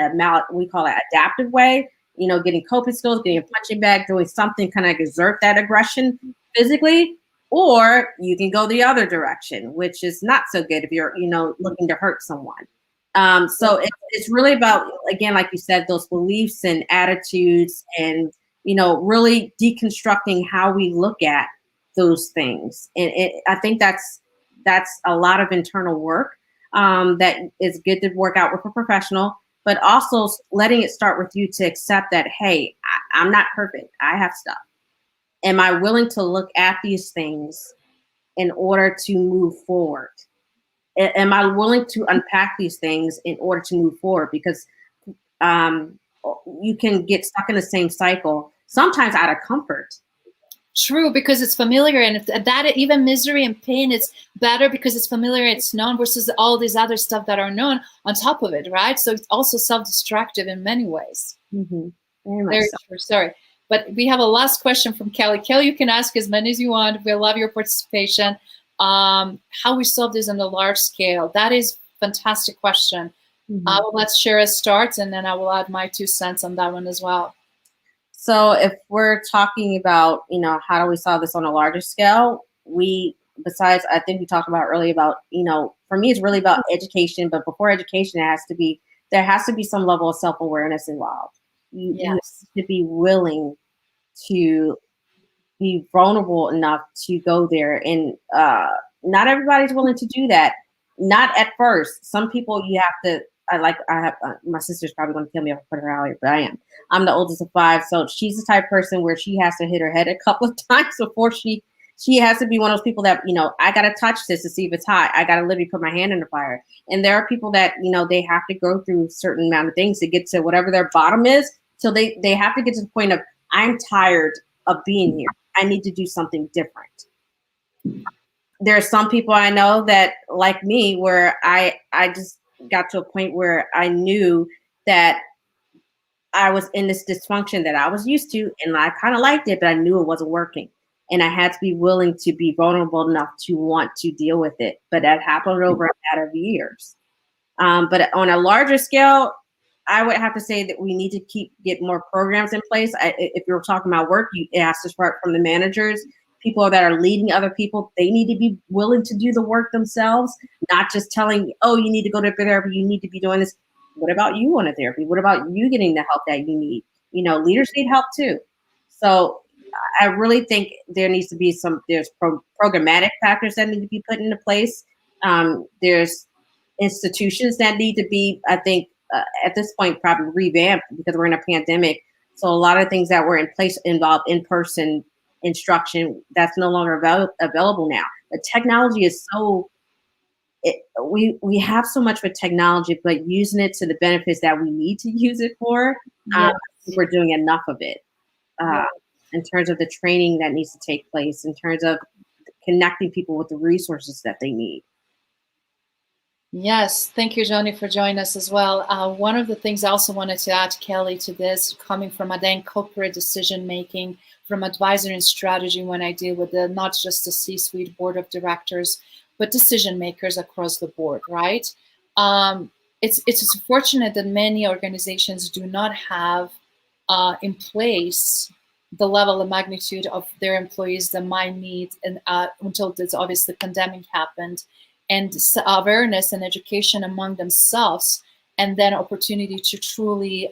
we call it adaptive way, you know, getting coping skills, getting a punching bag, doing something kind of exert that aggression physically. Or you can go the other direction, which is not so good if you're, you know, looking to hurt someone. So it's really about, again, like you said, those beliefs and attitudes and, you know, really deconstructing how we look at those things. And I think that's a lot of internal work that is good to work out with a professional, but also letting it start with you to accept that, hey, I'm not perfect. I have stuff. Am I willing to look at these things in order to move forward? Am I willing to unpack these things in order to move forward? Because you can get stuck in the same cycle, sometimes out of comfort. True, because it's familiar, and that even misery and pain is better because it's familiar, it's known, versus all these other stuff that are known on top of it, right? So it's also self-destructive in many ways. Very true. Sorry. But we have a last question from Kelly. Kelly, you can ask as many as you want. We love your participation. How we solve this on a large scale? That is a fantastic question. I will let Shara start, and then I will add my 2 cents on that one as well. So if we're talking about, you know, how do we solve this on a larger scale? Besides, I think we talked about earlier about, you know, for me, it's really about education. But before education, there has to be some level of self-awareness involved. You have to be willing to be vulnerable enough to go there. And not everybody's willing to do that. Not at first. Some people you have to, my sister's probably going to kill me if I put her out here, but I am. I'm the oldest of 5. So she's the type of person where she has to hit her head a couple of times before she has to be one of those people that, you know, I got to touch this to see if it's hot. I got to literally put my hand in the fire. And there are people that, you know, they have to go through a certain amount of things to get to whatever their bottom is. So they have to get to the point of, I'm tired of being here. I need to do something different. There are some people I know that, like me, where I just got to a point where I knew that I was in this dysfunction that I was used to, and I kind of liked it, but I knew it wasn't working. And I had to be willing to be vulnerable enough to want to deal with it. But that happened over a matter of years. But on a larger scale, I would have to say that we need to get more programs in place. If you're talking about work, it has to start from the managers, people that are leading other people. They need to be willing to do the work themselves, not just telling, oh, you need to go to therapy, you need to be doing this. What about you on a therapy? What about you getting the help that you need? You know, leaders need help too. So I really think there needs to be there's programmatic factors that need to be put into place. institutions that need to be, I think, at this point, probably revamped because we're in a pandemic. So a lot of things that were in place involved in-person instruction that's no longer available now. The technology is so, we have so much with technology, but using it to the benefits that we need to use it for, I think we're doing enough of it in terms of the training that needs to take place, in terms of connecting people with the resources that they need. Yes, thank you, Joni, for joining us as well. One of the things I also wanted to add, Kelly, to this, coming from again corporate decision making, from advisory and strategy, when I deal with not just the C-suite board of directors, but decision makers across the board, right? It's unfortunate that many organizations do not have in place the level of magnitude of their employees that might need, and until this obviously pandemic happened, and awareness and education among themselves, and then opportunity to truly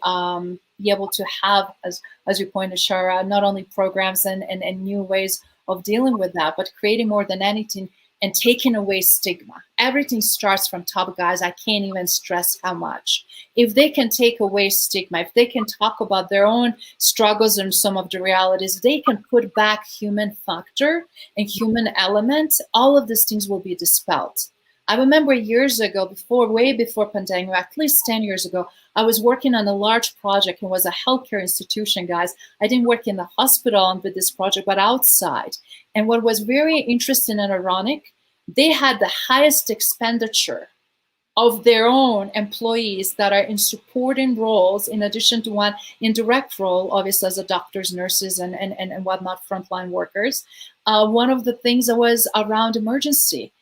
be able to have, as you pointed, Shara, not only programs and new ways of dealing with that, but creating more than anything and taking away stigma. Everything starts from top, guys. I can't even stress how much. If they can take away stigma, if they can talk about their own struggles and some of the realities, they can put back human factor and human element, all of these things will be dispelled. I remember years ago, way before pandemic, at least 10 years ago, I was working on a large project. It was a healthcare institution, guys. I didn't work in the hospital with this project, but outside. And what was very interesting and ironic, they had the highest expenditure of their own employees that are in supporting roles, in addition to one indirect role, obviously as a doctors, nurses, and whatnot, frontline workers. One of the things that was around emergency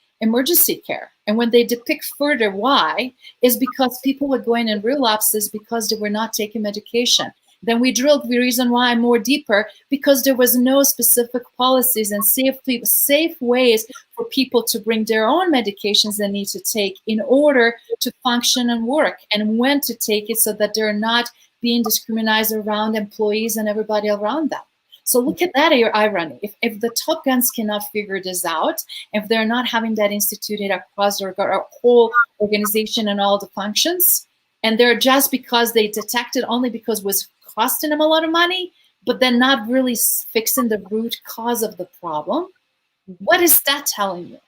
care. And when they depict further why, is because people were going in relapses because they were not taking medication. Then we drilled the reason why more deeper, because there was no specific policies and safe ways for people to bring their own medications they need to take in order to function and work, and when to take it so that they're not being discriminated around employees and everybody around them. So look at that irony. If the top guns cannot figure this out, if they're not having that instituted across their whole organization and all the functions, and they're just because they detected only because it was costing them a lot of money, but then not really fixing the root cause of the problem, what is that telling you?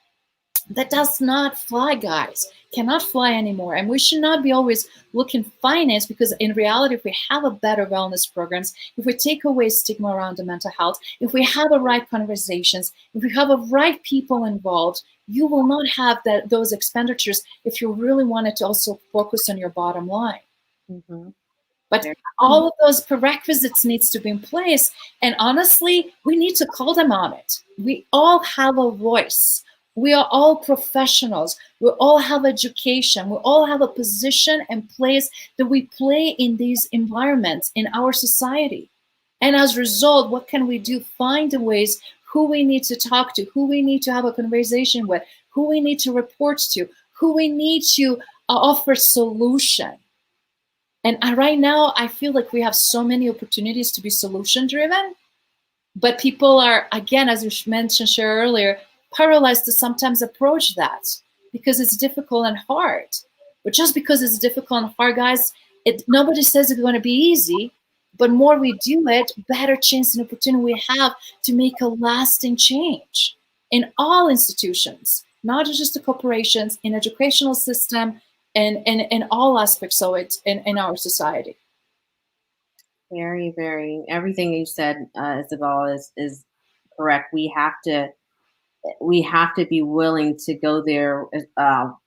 That does not fly, guys. Cannot fly anymore. And we should not be always looking finance, because in reality, if we have a better wellness programs, if we take away stigma around the mental health, if we have the right conversations, if we have the right people involved, you will not have those expenditures if you really wanted to also focus on your bottom line. Mm-hmm. But all of those prerequisites needs to be in place. And honestly, we need to call them on it. We all have a voice. We are all professionals. We all have education. We all have a position and place that we play in these environments in our society. And as a result, what can we do? Find the ways who we need to talk to, who we need to have a conversation with, who we need to report to, who we need to offer solution. And right now, I feel like we have so many opportunities to be solution-driven, but people are, again, as you mentioned, Shara, earlier, paralyzed to sometimes approach that because it's difficult and hard. But just because it's difficult and hard, guys, nobody says it's going to be easy, but more we do it, better chance and opportunity we have to make a lasting change in all institutions, not just the corporations, in educational system, and in all aspects of it in our society. Very, very. Everything you said, Izabela, is correct. We have to be willing to go there,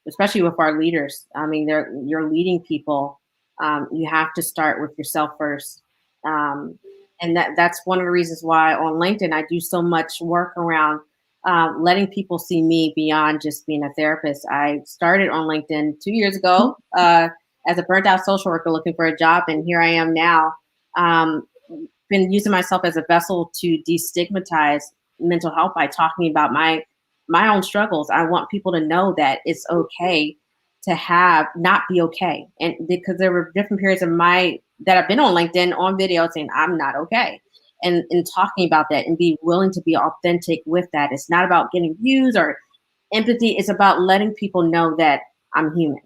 especially with our leaders. I mean, you're leading people. You have to start with yourself first, and that's one of the reasons why on LinkedIn I do so much work around letting people see me beyond just being a therapist. I started on LinkedIn 2 years ago as a burnt out social worker looking for a job, and here I am now. Been using myself as a vessel to destigmatize mental health by talking about my own struggles. I want people to know that it's okay to not be okay, and because there were different periods of that I've been on LinkedIn on video saying I'm not okay. And talking about that and be willing to be authentic with that. It's not about getting views or empathy. It's about letting people know that I'm human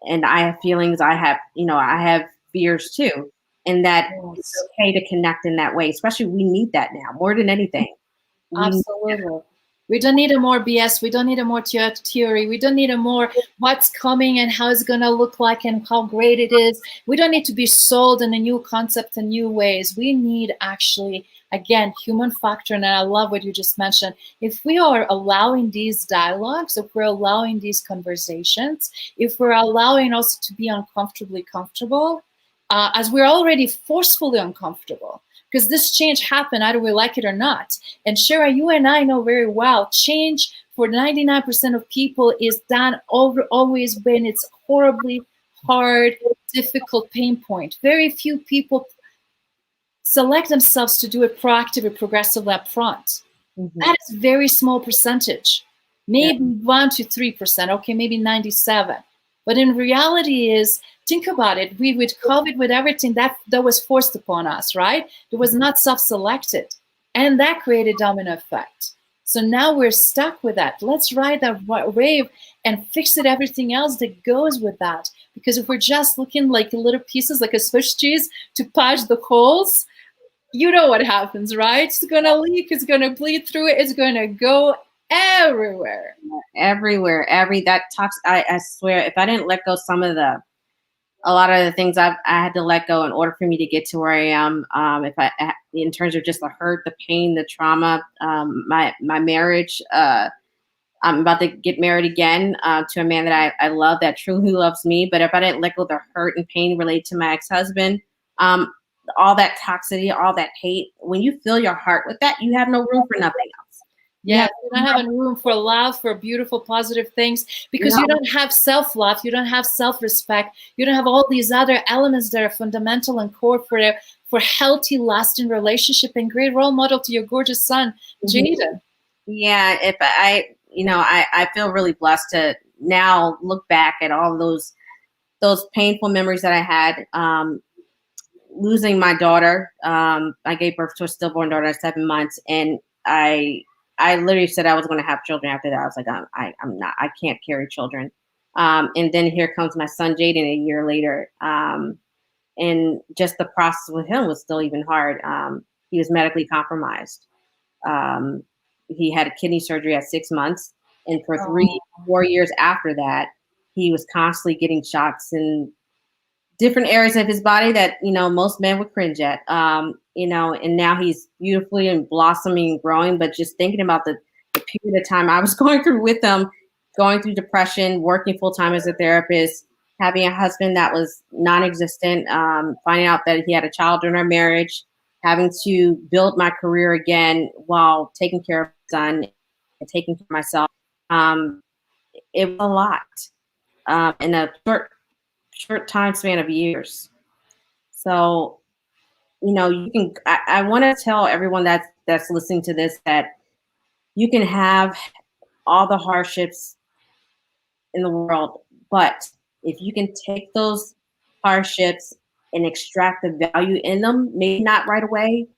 and I have feelings. I have fears too. And that it's Yes. okay to connect in that way. Especially we need that now more than anything. Absolutely. We don't need a more BS. We don't need a more theory. We don't need a more what's coming and how it's going to look like and how great it is. We don't need to be sold in a new concept and new ways. We need actually, again, human factor. And I love what you just mentioned. If we are allowing these dialogues, if we're allowing these conversations, if we're allowing also to be uncomfortably comfortable, as we're already forcefully uncomfortable, because this change happened, either we like it or not. And Shara, you and I know very well, change for 99% of people is done always when it's horribly hard, difficult pain point. Very few people select themselves to do it proactively, progressively up front. That is a very small percentage, maybe 1 to 3%, okay, maybe 97. But in reality is, think about it, we with COVID, with everything, that was forced upon us, right? It was not self-selected. And that created domino effect. So now we're stuck with that. Let's ride that wave and fix it, everything else that goes with that. Because if we're just looking like little pieces, like a Swiss cheese, to patch the holes, you know what happens, right? It's going to leak, it's going to bleed through it, it's going to go everywhere. Everywhere. I swear, if I didn't let go a lot of the things I had to let go in order for me to get to where I am, in terms of just the hurt, the pain, the trauma, my marriage, I'm about to get married again to a man that I love, that truly loves me. But if I didn't let go of the hurt and pain related to my ex-husband, all that toxicity, all that hate, when you fill your heart with that, you have no room for nothing else. Yeah, you don't have room for love, for beautiful, positive things, because you don't have self-love, you don't have self-respect, you don't have all these other elements that are fundamental and core for healthy, lasting relationship and great role model to your gorgeous son, Jaden. Yeah, if I feel really blessed to now look back at all those painful memories that I had. Losing my daughter, I gave birth to a stillborn daughter at 7 months, and I literally said I was going to have children after that. I was like, I'm not, I can't carry children. And then here comes my son, Jaden, a year later. And just the process with him was still even hard. He was medically compromised. He had a kidney surgery at 6 months. And for 4 years after that, he was constantly getting shots in different areas of his body that, most men would cringe at. And now he's beautifully and blossoming and growing. But just thinking about the period of time I was going through with him, going through depression, working full time as a therapist, having a husband that was non-existent, finding out that he had a child during our marriage, having to build my career again while taking care of my son and taking care of myself. It was a lot in a short time span of years. So, I want to tell everyone that's listening to this that you can have all the hardships in the world, but if you can take those hardships and extract the value in them, maybe not right away,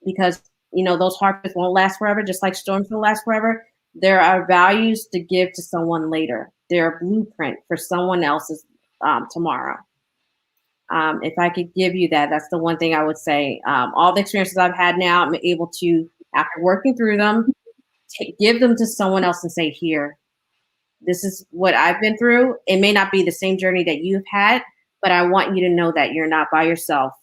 because those hardships won't last forever, just like storms won't last forever. There are values to give to someone later. They're a blueprint for someone else's tomorrow. If I could give you that, that's the one thing I would say. All the experiences I've had now, I'm able to, after working through them, give them to someone else and say, here, this is what I've been through. It may not be the same journey that you've had, but I want you to know that you're not by yourself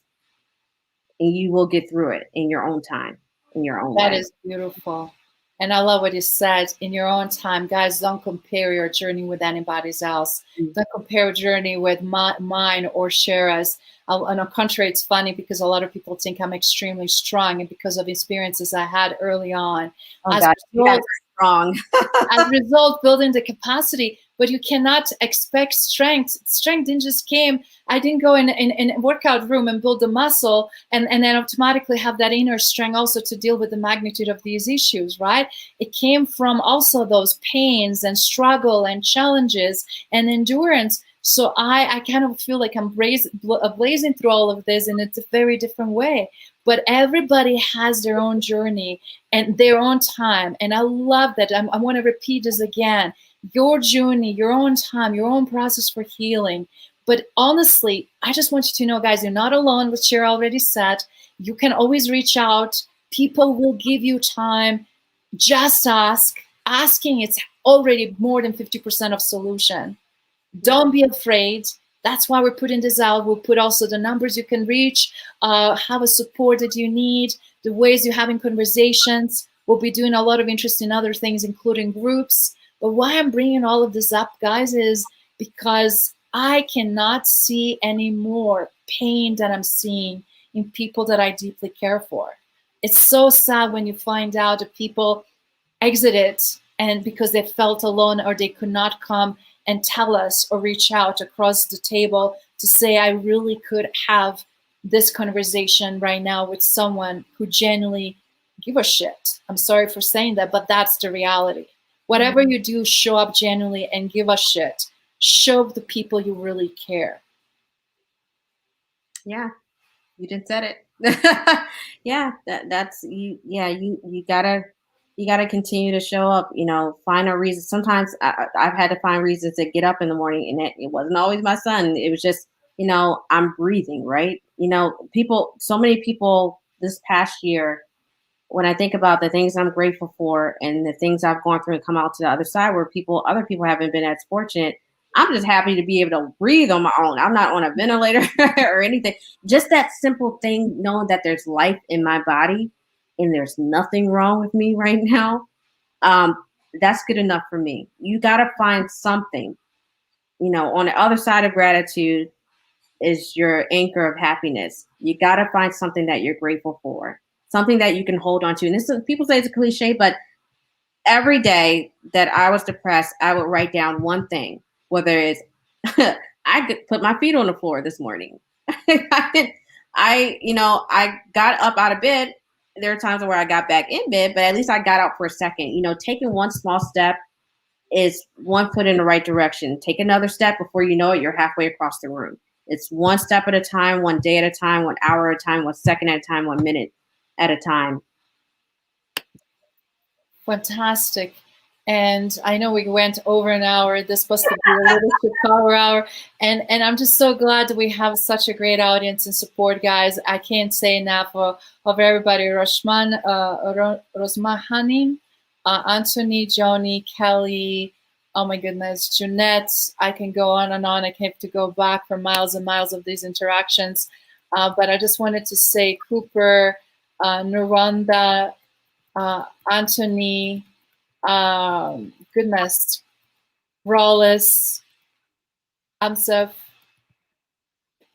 and you will get through it in your own time, in your own way. That is beautiful. And I love what you said, in your own time. Guys, don't compare your journey with anybody else. Don't compare your journey with mine or Shara's. On the contrary, it's funny because a lot of people think I'm extremely strong, and because of experiences I had early on. Oh, God, you guys are strong. As a result, building the capacity, but you cannot expect strength. Strength didn't just came. I didn't go in a workout room and build the muscle and then automatically have that inner strength also to deal with the magnitude of these issues, right? It came from also those pains and struggle and challenges and endurance. So I kind of feel like I'm blazing through all of this in a very different way. but everybody has their own journey and their own time. And I love that. I want to repeat this again. Your journey, your own time, your own process for healing. But honestly, I just want you to know, guys, you're not alone, which Shara already said. You can always reach out. People will give you time. Just ask. Asking is already more than 50% of solution. Don't be afraid. That's why we're putting this out. We'll put also the numbers you can reach, have a support that you need, the ways you're having conversations. We'll be doing a lot of interesting other things, including groups. But why I'm bringing all of this up, guys, is because I cannot see any more pain that I'm seeing in people that I deeply care for. It's so sad when you find out that people exited and because they felt alone or they could not come and tell us or reach out across the table to say, I really could have this conversation right now with someone who genuinely give a shit. I'm sorry for saying that, but that's the reality. Whatever you do, show up genuinely and give a shit. Show the people you really care. Yeah, you just said it. Yeah, that's you. Yeah, you gotta continue to show up. You know, find a reason. Sometimes I've had to find reasons to get up in the morning, and it wasn't always my son. It was just, you know, I'm breathing, right? You know, so many people this past year, when I think about the things I'm grateful for and the things I've gone through and come out to the other side where other people haven't been as fortunate, I'm just happy to be able to breathe on my own. I'm not on a ventilator or anything. Just that simple thing, knowing that there's life in my body and there's nothing wrong with me right now, that's good enough for me. You got to find something, you know, on the other side of gratitude is your anchor of happiness. You got to find something that you're grateful for, something that you can hold on to. And this is, people say it's a cliche, but every day that I was depressed, I would write down one thing, whether it's, I could put my feet on the floor this morning. I got up out of bed. There are times where I got back in bed, but at least I got out for a second. You know, taking one small step is one foot in the right direction. Take another step, before you know it, you're halfway across the room. It's one step at a time, one day at a time, 1 hour at a time, 1 second at a time, 1 minute at a time. Fantastic. And I know we went over an hour. This supposed to be a leadership power hour. And I'm just so glad that we have such a great audience and support, guys. I can't say enough of everybody. Rosmahanim, Anthony, Joni, Kelly, oh my goodness, Jeanette. I can go on and on. I have to go back for miles and miles of these interactions. But I just wanted to say Cooper, Naranda, Anthony, goodness, Rawlis, Amsef,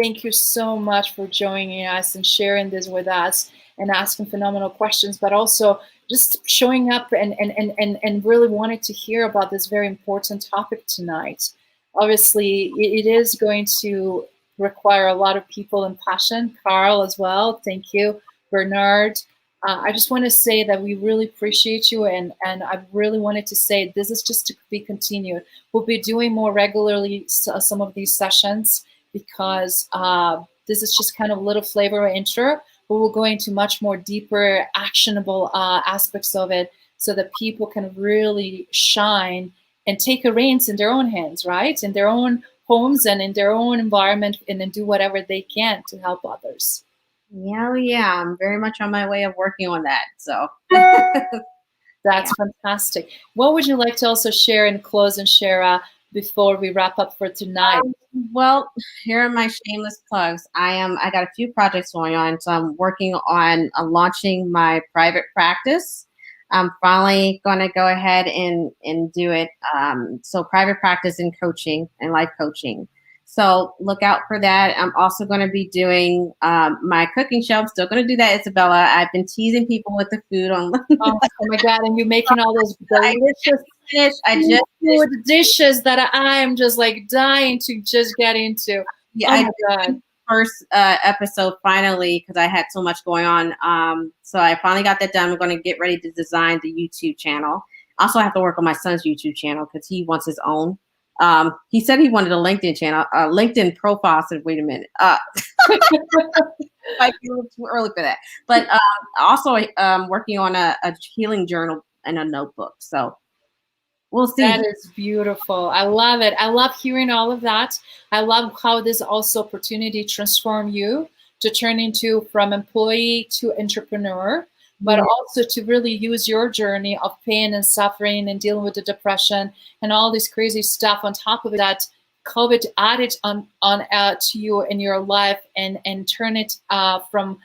thank you so much for joining us and sharing this with us and asking phenomenal questions, but also just showing up and really wanted to hear about this very important topic tonight. Obviously, it is going to require a lot of people and passion. Carl as well, thank you. Bernard. I just want to say that we really appreciate you, and I really wanted to say this is just to be continued. We'll be doing more regularly some of these sessions because this is just kind of a little flavor intro, but we'll go into much more deeper, actionable aspects of it so that people can really shine and take the reins in their own hands, right? In their own homes and in their own environment, and then do whatever they can to help others. Yeah, I'm very much on my way of working on that. So that's fantastic. What would you like to also share in closing, Shara, before we wrap up for tonight? Well, here are my shameless plugs. I got a few projects going on. So I'm working on launching my private practice. I'm finally going to go ahead and do it. So private practice and coaching and life coaching. So look out for that. I'm also going to be doing my cooking show. I'm still going to do that, Izabela. I've been teasing people with the food on. Oh my God! And you're making all those delicious food dishes that I'm just like dying to just get into. Yeah, oh my God. First episode finally, because I had so much going on. So I finally got that done. We're going to get ready to design the YouTube channel. Also, I have to work on my son's YouTube channel because he wants his own. He said he wanted a LinkedIn channel, a LinkedIn profile. I said, wait a minute. Might be a little too early for that. But also working on a healing journal and a notebook. So we'll see. That is beautiful. I love it. I love hearing all of that. I love how this also opportunity transform you to turn into from employee to entrepreneur, but also to really use your journey of pain and suffering and dealing with the depression and all this crazy stuff on top of it that COVID added on to you in your life and turn it from,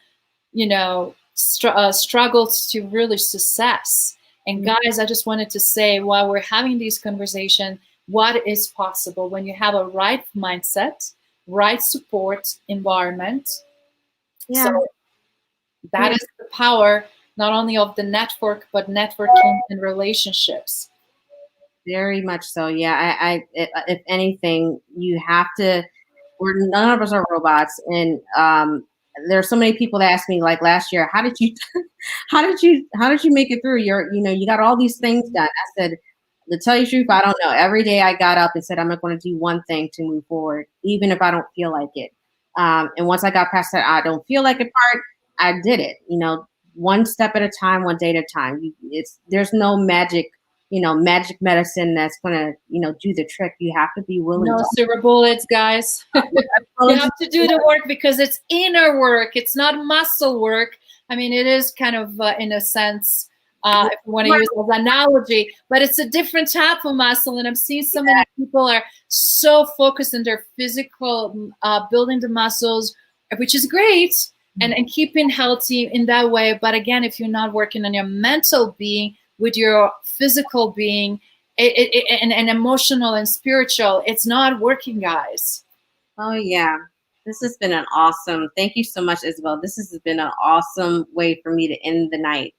struggles to really success. And guys, I just wanted to say, while we're having these conversations, what is possible when you have a right mindset, right support environment. Yeah. So that is the power, not only of the network, but networking and relationships. Very much so. Yeah. If anything, you have to, none of us are robots. And there's so many people that asked me, like last year, how did you make it through? You got all these things done. I said, to tell you the truth, I don't know. Every day I got up and said, I'm not going to do one thing to move forward, even if I don't feel like it. And once I got past that, I don't feel like it part, I did it, one step at a time, one day at a time. There's no magic medicine that's going to, do the trick. You have to be willing. No silver bullets, guys. You have to do the work because it's inner work. It's not muscle work. I mean, it is kind of, in a sense, if you want to use an analogy, but it's a different type of muscle. And I'm seeing so many people are so focused on their physical, building the muscles, which is great, and keeping healthy in that way. But again, if you're not working on your mental being with your physical being and emotional and spiritual, it's not working, guys. Oh, yeah. This has been thank you so much, Isabel. This has been an awesome way for me to end the night.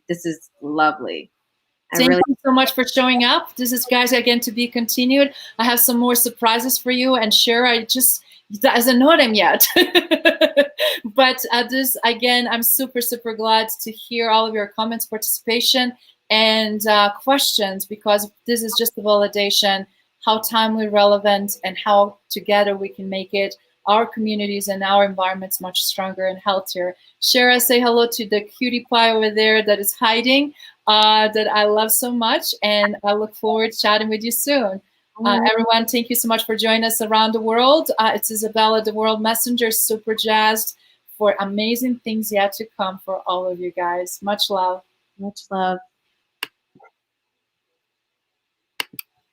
This is lovely. Thank you so much for showing up. This is, guys, again, to be continued. I have some more surprises for you, and Shara, doesn't know them yet. But this, again, I'm super, super glad to hear all of your comments, participation, and questions, because this is just a validation how timely, relevant, and how together we can make it our communities and our environments much stronger and healthier. Shara, say hello to the cutie pie over there that is hiding, that I love so much, and I look forward to chatting with you soon. Everyone, thank you so much for joining us around the world. It's Izabela, the World Messenger, super jazzed for amazing things yet to come for all of you guys. Much love. Much love.